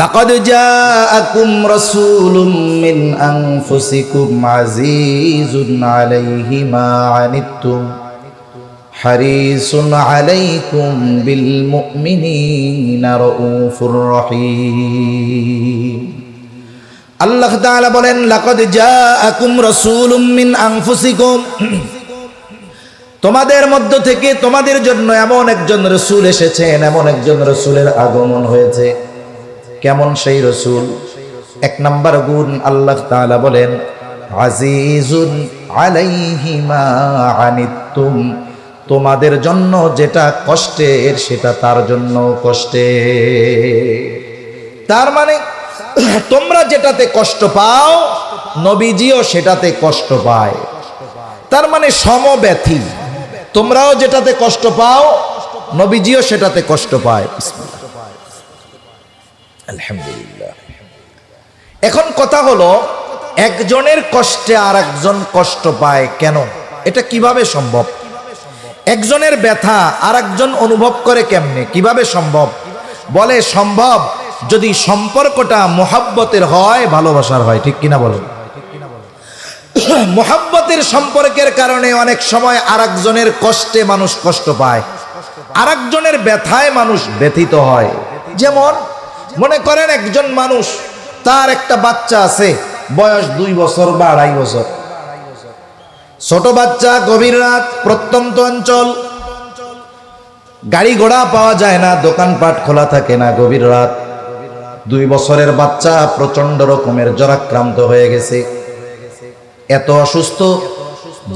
লাকাদ জাআকুম রাসূলুম মিন আনফুসিকুম আজিজুন আলাইহি মা আনিতুম হারিসুন আলাইকুম বিল মুমিনিনা রাউফুর রহিম। আল্লাহ তাআলা বলেন, লাকাদ জাআকুম রাসূলুম মিন আনফুসিকুম, তোমাদের মধ্য থেকে তোমাদের জন্য এমন একজন রাসূল এসেছেন, এমন একজন রাসূলের আগমন হয়েছে। কেমন সেই রাসূল? এক নাম্বার গুণ আল্লাহ তাআলা বলেন, আজিজুন আলাইহি মা আনিতুম, তোমাদের জন্য যেটা কষ্টের সেটা তার জন্য কষ্টের। তার মানে তোমরা যেটাতে কষ্ট পাও, নবীজিও সেটাতে কষ্ট পায়। তার মানে সমব্যথী। তোমরাও যেটাতে কষ্ট পাও, নবীজিও সেটাতে কষ্ট পায়। আলহামদুলিল্লাহ। এখন কথা হলো, একজনের কষ্টে আর একজন কষ্ট পায় কেন? এটা কিভাবে সম্ভব? একজনের ব্যথা আর একজন অনুভব করে কেমনে? কিভাবে সম্ভব? বলে সম্ভব যদি সম্পর্কটা মোহাব্বতের হয়, ভালোবাসার হয়। ঠিক কিনা বলেন? মোহাব্বতের সম্পর্কের কারণে অনেক সময় আর একজনের কষ্টে মানুষ কষ্ট পায়, আর একজনের ব্যথায় মানুষ ব্যথিত হয়। যেমন মনে করেন একজন মানুষ, তার একটা বাচ্চা আছে, বয়স 2 বছর বা 2.5 বছর, ছোট বাচ্চা, গভীর রাত, প্রত্যন্ত অঞ্চল, গাড়ি ঘোড়া পাওয়া যায় না, দোকানপাট খোলা থাকে না, গভীর রাত। 2 বছরের বাচ্চা প্রচন্ড রকমের জ্বরাক্রান্ত হয়ে গেছে, এত অসুস্থ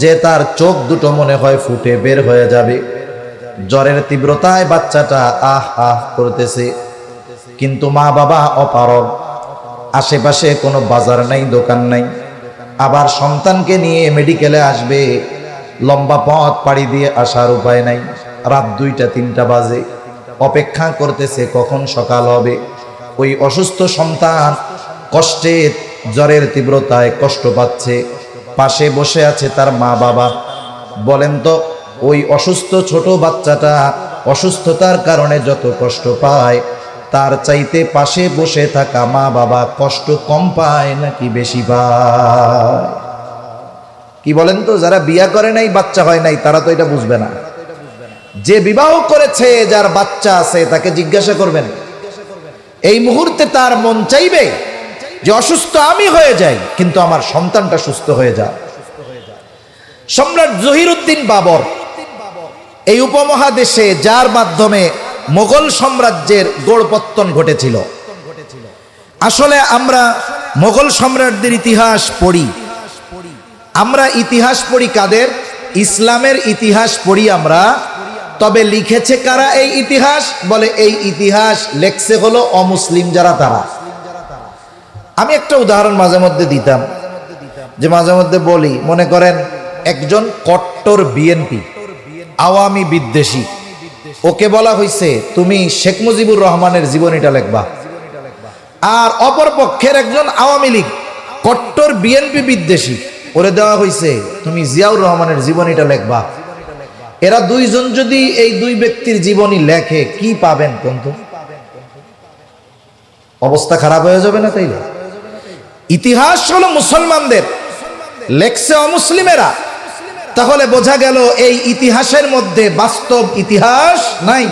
যে তার চোখ দুটো মনে হয় ফুটে বের হয়ে যাবে। জ্বরের তীব্রতায় বাচ্চাটা আহ আহ করতেছে, কিন্তু মা বাবা অপারগ, আশেপাশে কোনো বাজার নাই, দোকান নাই, আবার সন্তানকে নিয়ে মেডিকেলে আসবে, লম্বা পথ পাড়ি দিয়ে আসার উপায় নাই। রাত 2টা-3টা বাজে, অপেক্ষা করতেছে কখন সকাল হবে। ওই অসুস্থ সন্তান কষ্টে, জ্বরের তীব্রতায় কষ্ট পাচ্ছে, পাশে বসে আছে তার মা বাবা। বলেন তো, ওই অসুস্থ ছোট বাচ্চাটা অসুস্থতার কারণে যত কষ্ট পায়, তার চাইতে পাশে বসে থাকা মা বাবা কষ্ট কম পায় নাকি বেশি পায়? কি বলেন তো? যারা বিয়ে করে নাই, বাচ্চা হয় নাই, তারা তো এটা বুঝবে না। যে বিবাহ করেছে, যার বাচ্চা আছে, তাকে জিজ্ঞাসা করবেন, এই মুহূর্তে তার মন চাইবে যে অসুস্থ আমি হয়ে যাই, কিন্তু আমার সন্তানটা সুস্থ হয়ে যায়। সম্রাট জহিরুদ্দিন বাবর এই উপমহাদেশে, যার মাধ্যমে মোগল সাম্রাজ্যের গোড়পত্তন ঘটেছিল। আসলে আমরা মোগল সম্রাটদের ইতিহাস পড়ি, আমরা ইতিহাস পড়ি কাদের? ইসলামের ইতিহাস পড়ি আমরা। তবে লিখেছে কারা এই ইতিহাস? বলে এই ইতিহাস লেখছে হলো অমুসলিম যারা, তারা। আমি একটা উদাহরণ মাঝে মধ্যে দিতাম, যে মাঝে মধ্যে বলি, মনে করেন একজন কট্টর বিএনপি, আওয়ামী বিদ্বেষী, ওকে বলা হয়েছে তুমি শেখ মুজিবুর রহমানের জীবনীটা লেখবা। আর অপর পক্ষের একজন আওয়ামী লীগ, কট্টর বিএনপি বিদ্বেষী, ওরে দেওয়া হয়েছে তুমি জিয়াউর রহমানের জীবনীটা লেখবা। এরা দুইজন যদি এই দুই ব্যক্তির জীবনী লেখে, কি পাবেন কোনতো? অবস্থা খারাপ হয়ে যাবে না? তাইলে ইতিহাস হলো মুসলমানদের, লেখছে অমুসলিমেরা। তাহলে বোঝা গেল এই ইতিহাসের মধ্যে বাস্তব ইতিহাস নাই।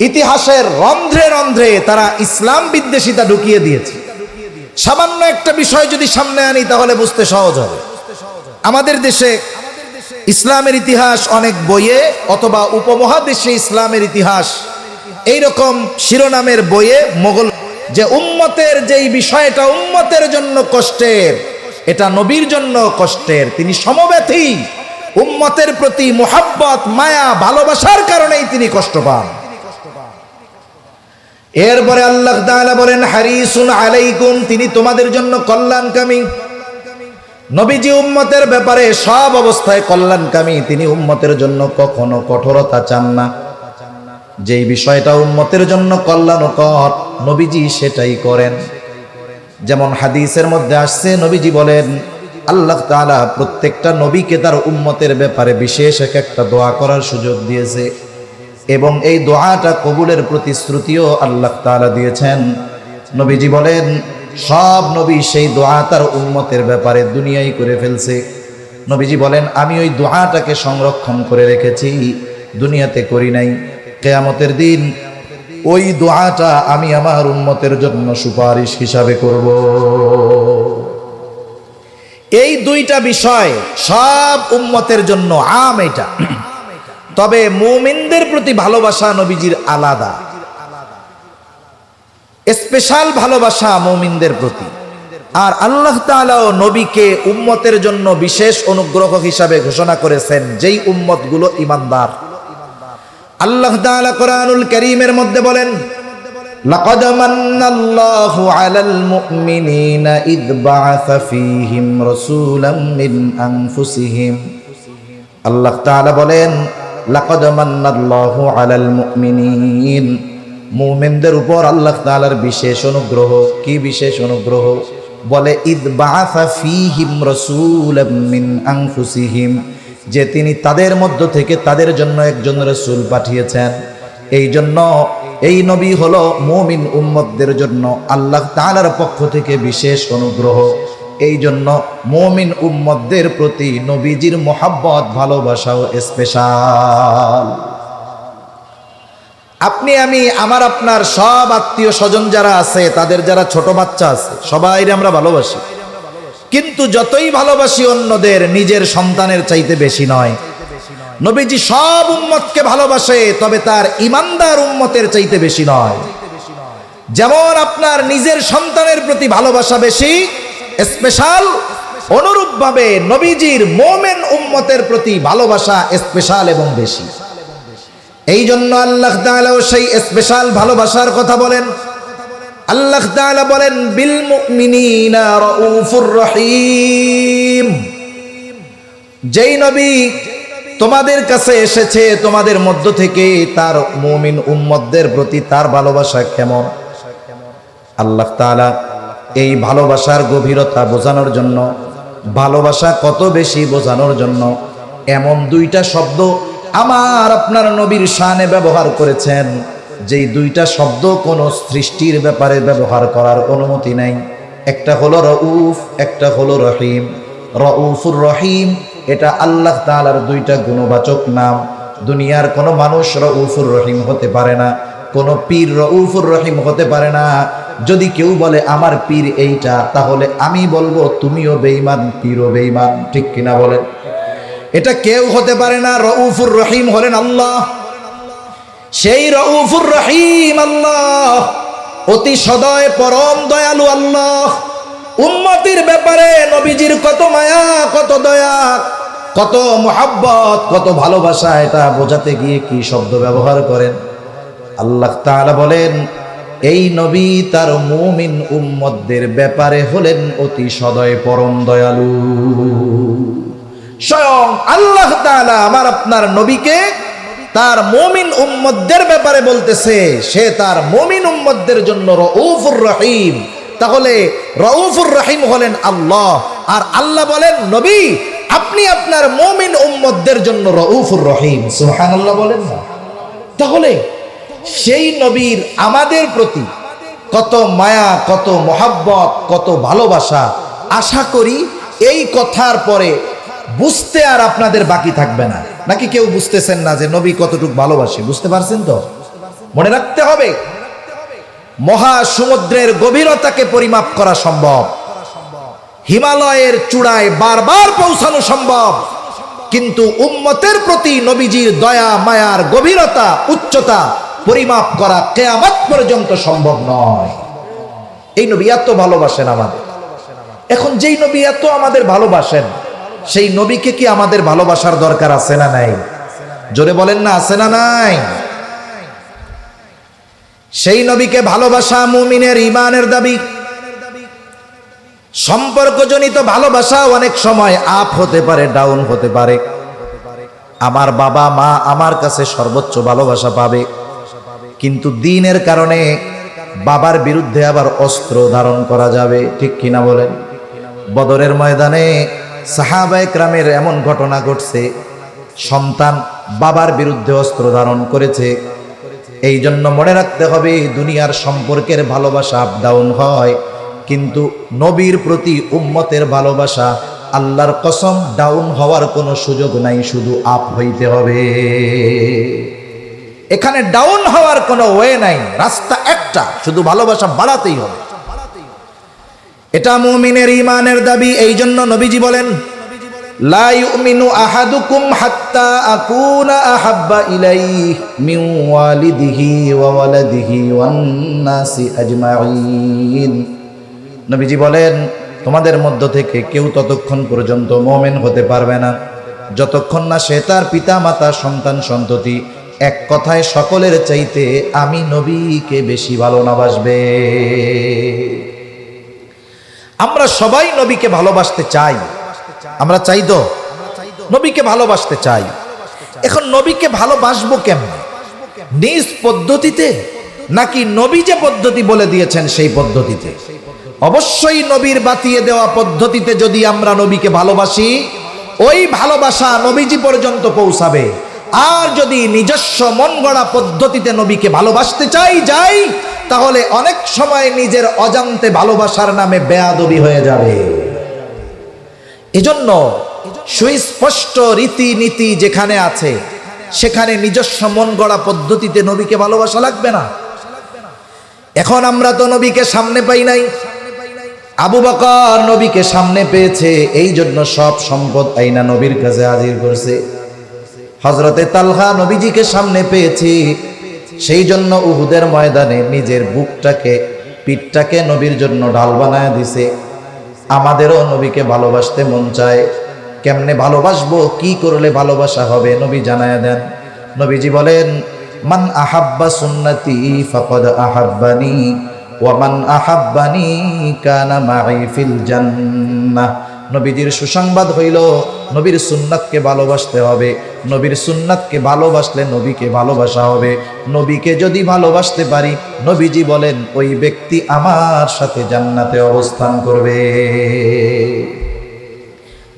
ইতিহাসের রন্ধ্রে রন্ধ্রে তারা ইসলাম বিদ্বেষিতা ঢুকিয়ে দিয়েছে। সামান্য একটা বিষয় যদি সামনে আনি, তাহলে বুঝতে সহজ হবে। আমাদের দেশে ইসলামের ইতিহাস অনেক বইয়ে, অথবা উপমহাদেশে ইসলামের ইতিহাস, এইরকম শিরোনামের বইয়ে মোগল, যে উম্মতের যেই বিষয়টা উম্মতের জন্য কষ্টের, এটা নবীর জন্য কষ্টের। তিনি সমব্যথী, উম্মতের প্রতি মুহাব্বত, মায়া, ভালোবাসার কারণেই তিনি কষ্ট পান। এরপরে আল্লাহ তাআলা বলেন হারিসুন আলাইকুম, তিনি তোমাদের জন্য কল্যাণকামী। নবীজি উম্মতের ব্যাপারে সব অবস্থায় কল্যাণকামী। তিনি উম্মতের জন্য কখনো কঠোরতা চান না। যেই বিষয়টা উম্মতের জন্য কল্যাণকর, নবীজি সেটাই করেন। যেমন হাদিসের মধ্যে আসছে, নবীজি বলেন আল্লাহ তাআলা প্রত্যেকটা নবীকে তার উম্মতের ব্যাপারে বিশেষ একটা দোয়া করার সুযোগ দিয়েছে, এবং এই দোয়াটা কবুলের প্রতিশ্রুতিও আল্লাহ তাআলা দিয়েছেন। নবীজি বলেন সব নবী সেই দোয়া তার উম্মতের ব্যাপারে দুনিয়ায় করে ফেলছে। নবীজি বলেন আমি ওই দোয়াটাকে সংরক্ষণ করে রেখেছি, দুনিয়াতে করি নাই। কিয়ামতের দিন ওই দোয়াটা আমি আমার উম্মতের জন্য সুপারিশ হিসাবে করব। এই দুইটা বিষয় সব উম্মতের জন্য আম এটা। তবে মুমিনদের প্রতি ভালোবাসা নবীজির আলাদা, স্পেশাল ভালোবাসা মুমিনদের প্রতি। আর আল্লাহ তাআলাও নবীকে উম্মতের জন্য বিশেষ অনুগ্রহ হিসাবে ঘোষণা করেছেন, যেই উম্মতগুলো ঈমানদার। আল্লাহ তাআলা কোরআনুল কারীমের মধ্যে বলেন লাকাদ মান্নাল্লাহু আলাল মুমিনিনা ইয বাআসা ফীহিম রাসূলাম মিন আনফুসিহিম। আল্লাহ তাআলা বলেন, লাকাদ মান্নাল্লাহু আলাল মুমিনিন, মুমিনদের উপর আল্লাহ তাআলার বিশেষ অনুগ্রহ। কি বিশেষ অনুগ্রহ? বলে ইয বাআসা ফীহিম রাসূলাম মিন আনফুসিহিম, যে তিনি তাদের মধ্য থেকে তাদের জন্য একজন রাসূল পাঠিয়েছেন। এই জন্য এই নবী হলো মুমিন উম্মতদের জন্য আল্লাহ তাআলার পক্ষ থেকে বিশেষ অনুগ্রহ। এই জন্য মুমিন উম্মতদের প্রতি নবীজির মহব্বত, ভালোবাসাও স্পেশাল। আপনি আমি, আমার আপনার সব আত্মীয় স্বজন যারা আছে, তাদের যারা ছোট বাচ্চা আছে, সবাই আমরা ভালোবাসি। কিন্তু যতই ভালোবাসি অন্যদের, নিজের সন্তানের চাইতে বেশি নয়। নবীজি সব উম্মতকে ভালোবাসে, তবে তার ইমানদার উম্মতের চাইতে বেশি নয়। যেমন আপনার নিজের সন্তানের প্রতি ভালোবাসা বেশি, স্পেশাল, অনুরূপভাবে নবীজির মুমিন উম্মতের প্রতি ভালোবাসা স্পেশাল এবং বেশি। এই জন্য আল্লাহ তাআলাও সেই স্পেশাল ভালোবাসার কথা বলেন। আল্লাহ তাআলা বলেন, বিল মুমিনিনা রাউফুর রহিম। যেই নবী তোমাদের কাছে এসেছে, তোমাদের মধ্য থেকে তার মুমিন উম্মতদের প্রতি তার ভালোবাসা কেমন। আল্লাহ তাআলা এই ভালোবাসার গভীরতা বোঝানোর জন্য, ভালোবাসা কত বেশি বোঝানোর জন্য এমন দুইটা শব্দ আমার আপনার নবীর শানে ব্যবহার করেছেন, যেই দুইটা শব্দ কোনো সৃষ্টির ব্যাপারে ব্যবহার করার অনুমতি নাই। একটা হলো রউফ, একটা হলো রহিম। রউফুর রহিম, এটা আল্লাহ তাআলার দুইটা গুণবাচক নাম। দুনিয়ার কোনো মানুষ রউফুর রহিম হতে পারে না, কোনো পীর রউফুর রহিম হতে পারে না। যদি কেউ বলে আমার পীর এইটা, তাহলে আমি বলবো তুমিও বেঈমান, পীরও বেঈমান। ঠিক কিনা বলেন? এটা কেউ হতে পারে না। রউফুর রহিম হলেন আল্লাহ। সেই রউফুর রহিম আল্লাহ, অতি সদয় পরম দয়ালু আল্লাহ। উম্মতির ব্যাপারে নবীজির কত মায়া, কত দয়া, কত মুহাব্বত, কত ভালোবাসা, এটা বোঝাতে গিয়ে কি শব্দ ব্যবহার করেন। আল্লাহ তাআলা বলেন, এই নবী তার মুমিন উম্মতদের ব্যাপারে হলেন অতি সদয় পরম দয়ালু। স্বয়ং আল্লাহ তাআলা আমার আপনার নবীকে তার মুমিন উম্মতদের ব্যাপারে বলতেছে, সে তার মুমিন উম্মতদের জন্য রউফুর রহিম। তাহলে রউফুর রহিম হলেন আল্লাহ, আর আল্লাহ বলেন, নবী আপনি আপনার মুমিন উম্মতদের জন্য রউফুর রহিম। সুবহানাল্লাহ বলেন না? তাহলে সেই নবীর আমাদের প্রতি কত মায়া, কত মহাব্বত, কত ভালোবাসা। আশা করি এই কথার পরে বুঝতে আর আপনাদের বাকি থাকবে না। নাকি কেউ বুঝতেছেন না যে নবী কতটুকু ভালোবাসে? বুঝতে পারছেন তো? মনে রাখতে হবে, মহাসমুদ্রের গভীরতাকে পরিমাপ করা সম্ভব, হিমালয়ের চূড়ায় বারবার পৌঁছানো সম্ভব, কিন্তু উম্মতের প্রতি নবীজির দয়া মায়ার গভীরতা, উচ্চতা পরিমাপ করা কিয়ামত পর্যন্ত সম্ভব নয়। এই নবী এত ভালোবাসেন আমাদের। এখন যেই নবী এত আমাদের ভালোবাসেন, সেই নবীকে কি আমাদের ভালোবাসার দরকার আছে না নাই? জোরে বলেন না, আছে না নাই? সেই নবীকে ভালোবাসা মুমিনের ঈমানের দাবি। সম্পর্কজনিত ভালোবাসা অনেক সময় আপ হতে পারে, ডাউন হতে পারে। আমার বাবা মা আমার কাছে সর্বোচ্চ ভালোবাসা পাবে, কিন্তু দ্বীনের কারণে বাবার বিরুদ্ধে আবার অস্ত্র ধারণ করা যাবে। ঠিক কিনা বলেন? বদরের ময়দানে সাহাবায়ে কেরামের এমন ঘটনা ঘটছে, সন্তান বাবার বিরুদ্ধে অস্ত্র ধারণ করেছে। এই জন্য মনে রাখতে হবে, দুনিয়ার সম্পর্কের ভালোবাসা আপ ডাউন হয়, কিন্তু নবীর প্রতি উম্মতের ভালোবাসা, আল্লাহর কসম, ডাউন হওয়ার কোনো সুযোগ নাই, শুধু আপ হইতে হবে। এখানে ডাউন হওয়ার কোনো ওয়ে নাই, রাস্তা একটা, শুধু ভালোবাসা বাড়াতেই হবে। এটা মুমিনের ঈমানের দাবি। এই জন্য নবীজি বলেন, লা ইউমিনু আহাদুকুম হাত্তা আকুনা আহাব্বা ইলাইহি মিন ওয়ালিদিহি ওয়া ওয়ালাদিহি ওয়ান নাসি আজমাইন। নবীজি বলেন, তোমাদের মধ্য থেকে কেউ ততক্ষণ পর্যন্ত মুমিন হতে পারবে না যতক্ষণ না সে তার পিতা মাতা, সন্তান সন্ততি এক কথায় সকলের চাইতে আমি নবীকে বেশি ভালোবাসবে। আমরা সবাই নবীকে ভালোবাসতে চাই, আমরা চাই তো নবীকে ভালোবাসতে চাই। এখন নবীকে ভালোবাসবো কেমন? নিজ পদ্ধতিতে নাকি নবী যে পদ্ধতি বলে দিয়েছেন সেই পদ্ধতিতে? অবশ্যই নবীর বাতিয়ে দেওয়া পদ্ধতিতে যদি আমরা নবীকে ভালোবাসি, ওই ভালোবাসা নবীজি পর্যন্ত পৌঁছাবে। আর যদি নিজস্ব মন গড়া পদ্ধতিতে নবীকে ভালোবাসতে যাই, তাহলে অনেক সময় নিজের অজান্তে ভালোবাসার নামে বেয়াদবি হয়ে যাবে। এজন্য সুস্পষ্ট রীতিনীতি যেখানে আছে সেখানে নিজস্ব মন গড়া পদ্ধতিতে নবীকে ভালোবাসা লাগবে না। এখন আমরা তো নবীকে সামনে পাই নাই, আবু বকর নবীকে সামনে পেয়েছে, এই জন্য সব সম্পদ আইনা নবীর কাছে হাজির করছে। হযরতে তালহা নবীজিকে সামনে পেয়েছে, সেই জন্য উহুদের ময়দানে নিজের বুকটাকে পিঠটাকে নবীর জন্য ঢাল বানায় দিছে। আমাদেরও নবীকে ভালোবাসতে মন চায়, কেমনে ভালোবাসবো, কি করলে ভালোবাসা হবে নবী জানায় দেন। নবীজি বলেন, মান আহাব্বা সুন্নতি ফাকাদ আহাব্বানি ওয়া মান আহাব্বানি কানা মাই ফিল জান্নাহ। নবীজির সুসংবাদ হইল নবীর সুন্নাতকে ভালোবাসতে হবে, নবীর সুন্নাতকে ভালোবাসলে নবীকে ভালোবাসা হবে। নবীকে যদি ভালোবাসতে পারি, নবীজি বলেন ওই ব্যক্তি আমার সাথে জান্নাতে অবস্থান করবে।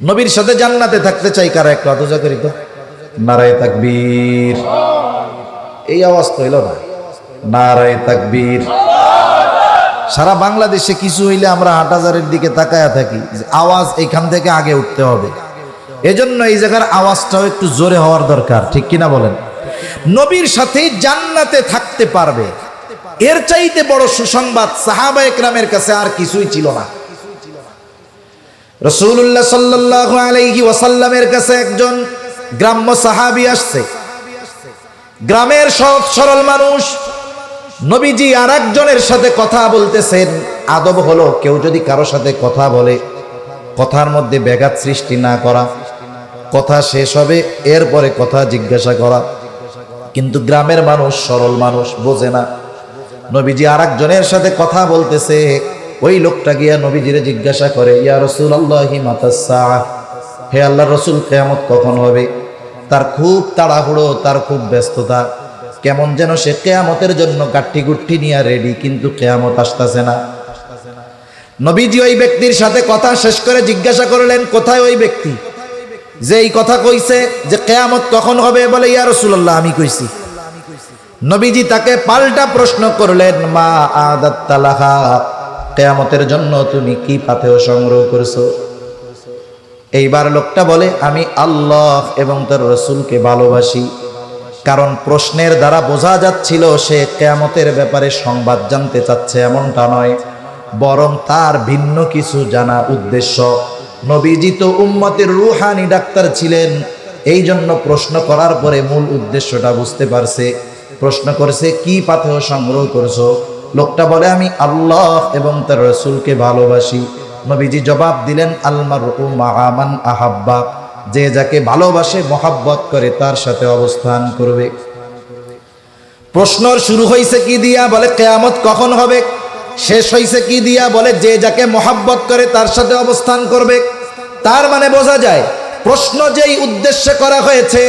নবীর সাথে জান্নাতে থাকতে চাই কারা? একটু আতজা করি তো, নারায়ে তাকবীর। এই আওয়াজ তো হইল না, নারায়ে তাকবীর। সারা বাংলাদেশে কিছু হইলে আমরা হাটহাজারের দিকে তাকায়া থাকি, আওয়াজ এখান থেকে আগে উঠতে হবে। এজন্য এই জায়গার আওয়াজটাও একটু জোরে হওয়ার দরকার, ঠিক কিনা বলেন? নবীর সাথে জান্নাতে থাকতে পারবে, এর চাইতে বড় সুসংবাদ সাহাবায়ে কেরামের কাছে আর কিছুই ছিল না। রাসূলুল্লাহ সাল্লাল্লাহু আলাইহি ওয়াসাল্লামের কাছে একজন গ্রাম্য সাহাবী আসছে, গ্রামের সহজ সরল মানুষ। নবীজি আর একজনের সাথে কথা বলতেছেন। আদব হলো কেউ যদি কারো সাথে কথা বলে, কথার মধ্যে ব্যাঘাত সৃষ্টি না করা, কথা শেষ হবে এরপরে কথা জিজ্ঞাসা করা। কিন্তু গ্রামের মানুষ, সরল মানুষ বোঝে না। নবীজি আর একজনের সাথে কথা বলতেছে, ওই লোকটা গিয়া নবীজিরে জিজ্ঞাসা করে, ইয়া রাসূলুল্লাহি মাতাস সাআহ, হে আল্লাহর রাসূল কিয়ামত কখন হবে? তার খুব তাড়াহুড়ো, তার খুব ব্যস্ততা, কেমন যেন সে কিয়ামতের জন্য গাঠি গুঠি নিয়ে রেডি, কিন্তু কিয়ামত আসতেছে না। নবীজি ওই ব্যক্তির সাথে কথা শেষ করে জিজ্ঞাসা করলেন, কোথায় ওই ব্যক্তি যে এই কথা কইছে যে কিয়ামত কখন হবে? বলে, ইয়া রাসূলুল্লাহ আমি কইছি। নবীজি তাকে পাল্টা প্রশ্ন করলেন, মা আদাত্তা লাহা, কিয়ামতের জন্য তুমি কি পাথেয় সংগ্রহ করেছো? এইবার লোকটা বলে, আমি আল্লাহ এবং তার রাসূলকে ভালোবাসি। কারণ প্রশ্নের দ্বারা বোঝা যাচ্ছিল সে কিয়ামতের ব্যাপারে সংবাদ জানতে চাচ্ছে এমনটা নয়, বরং তার ভিন্ন কিছু জানা উদ্দেশ্য। নবীজি তো উম্মতের রুহানি ডাক্তার ছিলেন, এই জন্য প্রশ্ন করার পরে মূল উদ্দেশ্যটা বুঝতে পারছে। প্রশ্ন করেছে, কি পাথেয় সংগ্রহ করেছো? লোকটা বলে, আমি আল্লাহ এবং তার রাসূলকে ভালোবাসি। নবীজি জবাব দিলেন, আল মারউ মাআ মান আহাব্বা, যে যাকে ভালোবাসে মহাব্বত করে তার সাথে অবস্থান করবে। প্রশ্ন শুরু হয়েছে কি দিয়া? বলে কিয়ামত কখন হবে। শেষ হয়েছে কি দিয়া? বলে যে যাকে মহাব্বত করে তার সাথে অবস্থান করবে। তার মানে বোঝা যায় প্রশ্ন যেই উদ্দেশ্যে করা হয়েছে,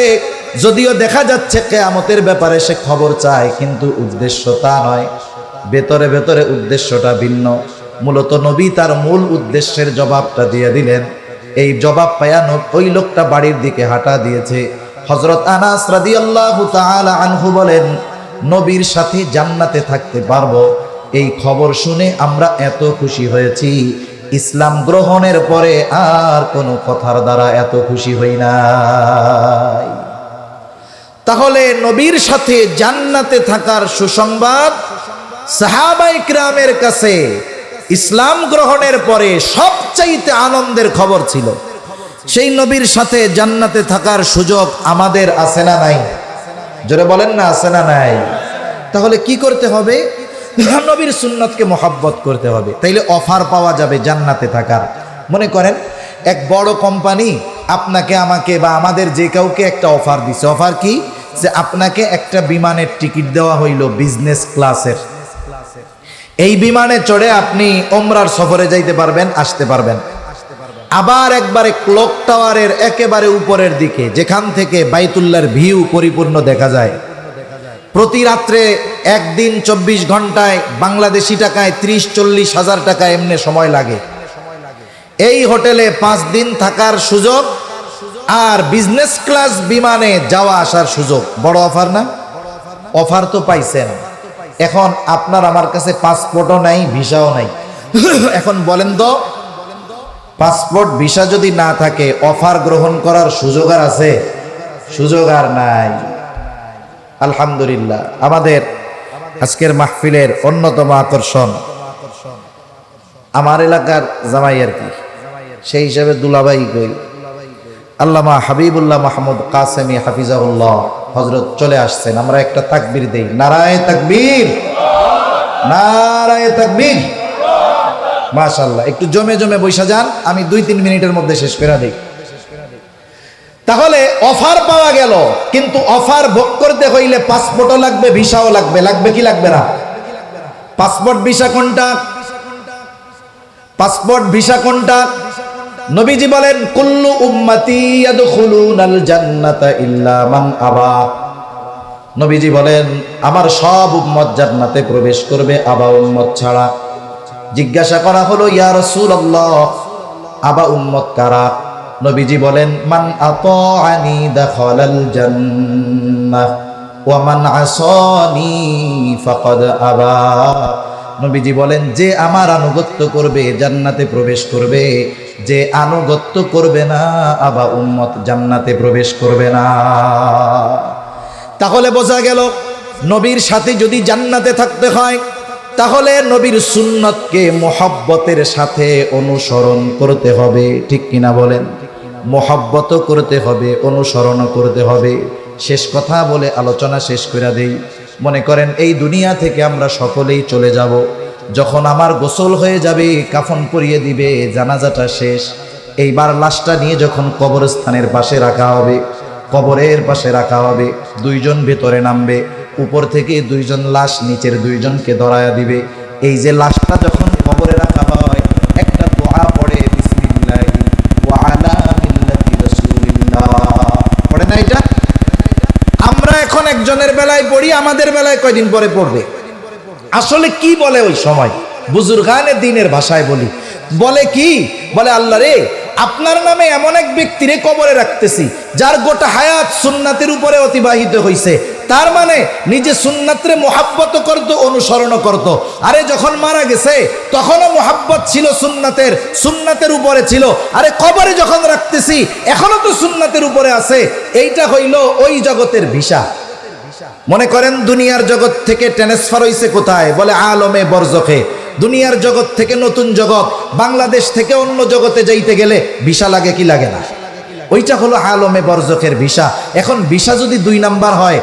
যদিও দেখা যাচ্ছে কিয়ামতের ব্যাপারে সে খবর চায়, কিন্তু উদ্দেশ্য তা নয়, ভেতরে ভেতরে উদ্দেশ্যটা ভিন্ন। মূলত নবী তার মূল উদ্দেশ্যের জবাবটা দিয়ে দিলেন। এই জবাব পায়া ওই লোকটা বাড়ির দিকে হাঁটা দিয়েছে। হযরত আনাস রাদিয়াল্লাহু তাআলা আনহু বলেন, নবীর সাথে জান্নাতে থাকতে পারবো, এই খবর শুনে আমরা এত খুশি হয়েছি, ইসলাম গ্রহণের পরে আর কোনো কথার দ্বারা এত খুশি হই নাই। তাহলে নবীর সাথে জান্নাতে থাকার সুসংবাদ সাহাবায়ে কিরামের কাছে ইসলাম গ্রহণের পরে সবচাইতে আনন্দের খবর ছিল। সেই নবীর সাথে জান্নাতে থাকার সুযোগ আমাদের আছে না নাই? জোরে বলেন না, আছে না নাই? তাহলে কি করতে হবে? নবীর সুন্নতকে মহব্বত করতে হবে, তাইলে অফার পাওয়া যাবে জান্নাতে থাকার। মনে করেন এক বড় কোম্পানি আপনাকে, আমাকে বা আমাদের যে কাউকে একটা অফার দিছে। অফার কি? যে আপনাকে একটা বিমানের টিকিট দেওয়া হইল বিজনেস ক্লাসের, এই বিমানে চড়ে আপনি ওমরার সফরে যাইতে পারবেন, আসতে পারবেন। আবার একবারে ক্লক টাওয়ারের একেবারে উপরের দিকে, যেখান থেকে বাইতুল্লাহর ভিউ পরিপূর্ণ দেখা যায়, প্রতি রাত্রে একদিন 24 ঘন্টায় বাংলাদেশি টাকায় 30-40 হাজার টাকা এমনি সময় লাগে। এই হোটেলে 5 দিন থাকার সুযোগ আর বিজনেস ক্লাস বিমানে যাওয়া আসার সুযোগ, বড় অফার না? অফার তো পাইছেন। এখন আপনার আমার কাছে পাসপোর্টও নাই, ভিসাও নাই। এখন বলেন তো, পাসপোর্ট ভিসা যদি না থাকে অফার গ্রহণ করার সুযোগ আর আছে? সুযোগ আর নাই। আলহামদুলিল্লাহ, আমাদের আজকের মাহফিলের অন্যতম আকর্ষণ আমার এলাকার জামাই আর কি, সেই হিসাবে দুলাভাই কই, আল্লামা হাবিবুল্লাহ মাহমুদ কাসেমি হাফিজাহুল্লাহ হযরত চলে আসছেন। আমরা একটা তাকবীর দেই, নারায়ে তাকবীর, নারায়ে তাকবীর। মাশাআল্লাহ, একটু জমে জমে বৈশা যান, আমি 2-3 মিনিটের মধ্যে শেষ করে দিই। তাহলে অফার পাওয়া গেল, কিন্তু অফার ভোগ করতে হইলে পাসপোর্টও লাগবে, ভিসাও লাগবে। লাগবে কি লাগবে না? পাসপোর্ট ভিসা কোনটা? পাসপোর্ট ভিসা কোনটা? নবীজি বলেন, কুল্লু উম্মতি ইয়াদখুলুনাল জান্নাতা ইল্লা মান আবা। নবীজি বলেন, আমার সব উম্মত জান্নাতে প্রবেশ করবে, আবা উম্মত ছাড়া। জিজ্ঞাসা করা হলো, ইয়া রাসূলুল্লাহ, আবা উম্মত কারা? নবীজি বলেন, মান আতাআনি দাখালাল জান্নাহ ওয়া মান আসানি ফাকাদ আবা। নবীজি বলেন, যে আমার আনুগত্য করবে জান্নাতে প্রবেশ করবে, যে আনুগত্য করবে না আবা উম্মত জান্নাতে প্রবেশ করবে না। তাহলে বোঝা গেল, নবীর সাথে যদি জান্নাতে থাকতে হয় তাহলে নবীর সুন্নতকে মোহাব্বতের সাথে অনুসরণ করতে হবে। ঠিক কিনা বলেন? মোহাব্বত করতে হবে, অনুসরণ করতে হবে। শেষ কথা বলে আলোচনা শেষ করে দেই। মনে করেন এই দুনিয়া থেকে আমরা সকলেই চলে যাব, যখন আমার গোসল হয়ে যাবে, কাফন পরিয়ে দিবে, জানাজাটা শেষ, এইবার লাশটা নিয়ে যখন কবরস্থানের পাশে রাখা হবে, কবরের পাশে রাখা হবে, 2 জন ভেতরে নামবে, উপর থেকে 2 জন লাশ নিচের 2 জনকে ধরায়া দিবে। এই যে লাশটা যখন কবরে রাখা হয়, একটা দোয়া পড়ে, বিসমিল্লাহি ওয়া আলা মিল্লাতি রাসূলিল্লাহ, পড়ে না এটা? আমরা এখন একজনের বেলায় পড়ি, আমাদের বেলায় কয়দিন পরে পড়বে। আসলে কি বলে ওই সময়? বুজুর্গানে দ্বীনের ভাষায় বলি, বলে কি? বলে, আল্লাহ রে, আপনার নামে এমন এক ব্যক্তিরে কবরে রাখতেছি যার গোটা হায়াত সুন্নাতের উপরে অতিবাহিত হয়েছে, তার মানে নিজে সুন্নাতরে মোহাব্বত করত, অনুসরণ করত। আরে যখন মারা গেছে তখনও মোহাব্বত ছিল সুন্নাতের, সুন্নাতের উপরে ছিল। আরে কবরে যখন রাখতেছি এখনো তো সুন্নাতের উপরে আছে। এইটা হইল ওই জগতের ভিসা। মনে করেন দুনিয়ার জগৎ থেকে ট্রান্সফার হইছে কোথায়? বলে আলমে বরজখে। দুনিয়ার জগৎ থেকে নতুন জগৎ, বাংলাদেশ থেকে অন্য জগতে যাইতে গেলে ভিসা লাগে কি লাগে না? ওইটা হলো আলমে বরজখের ভিসা। এখন ভিসা যদি 2 নাম্বার হয়,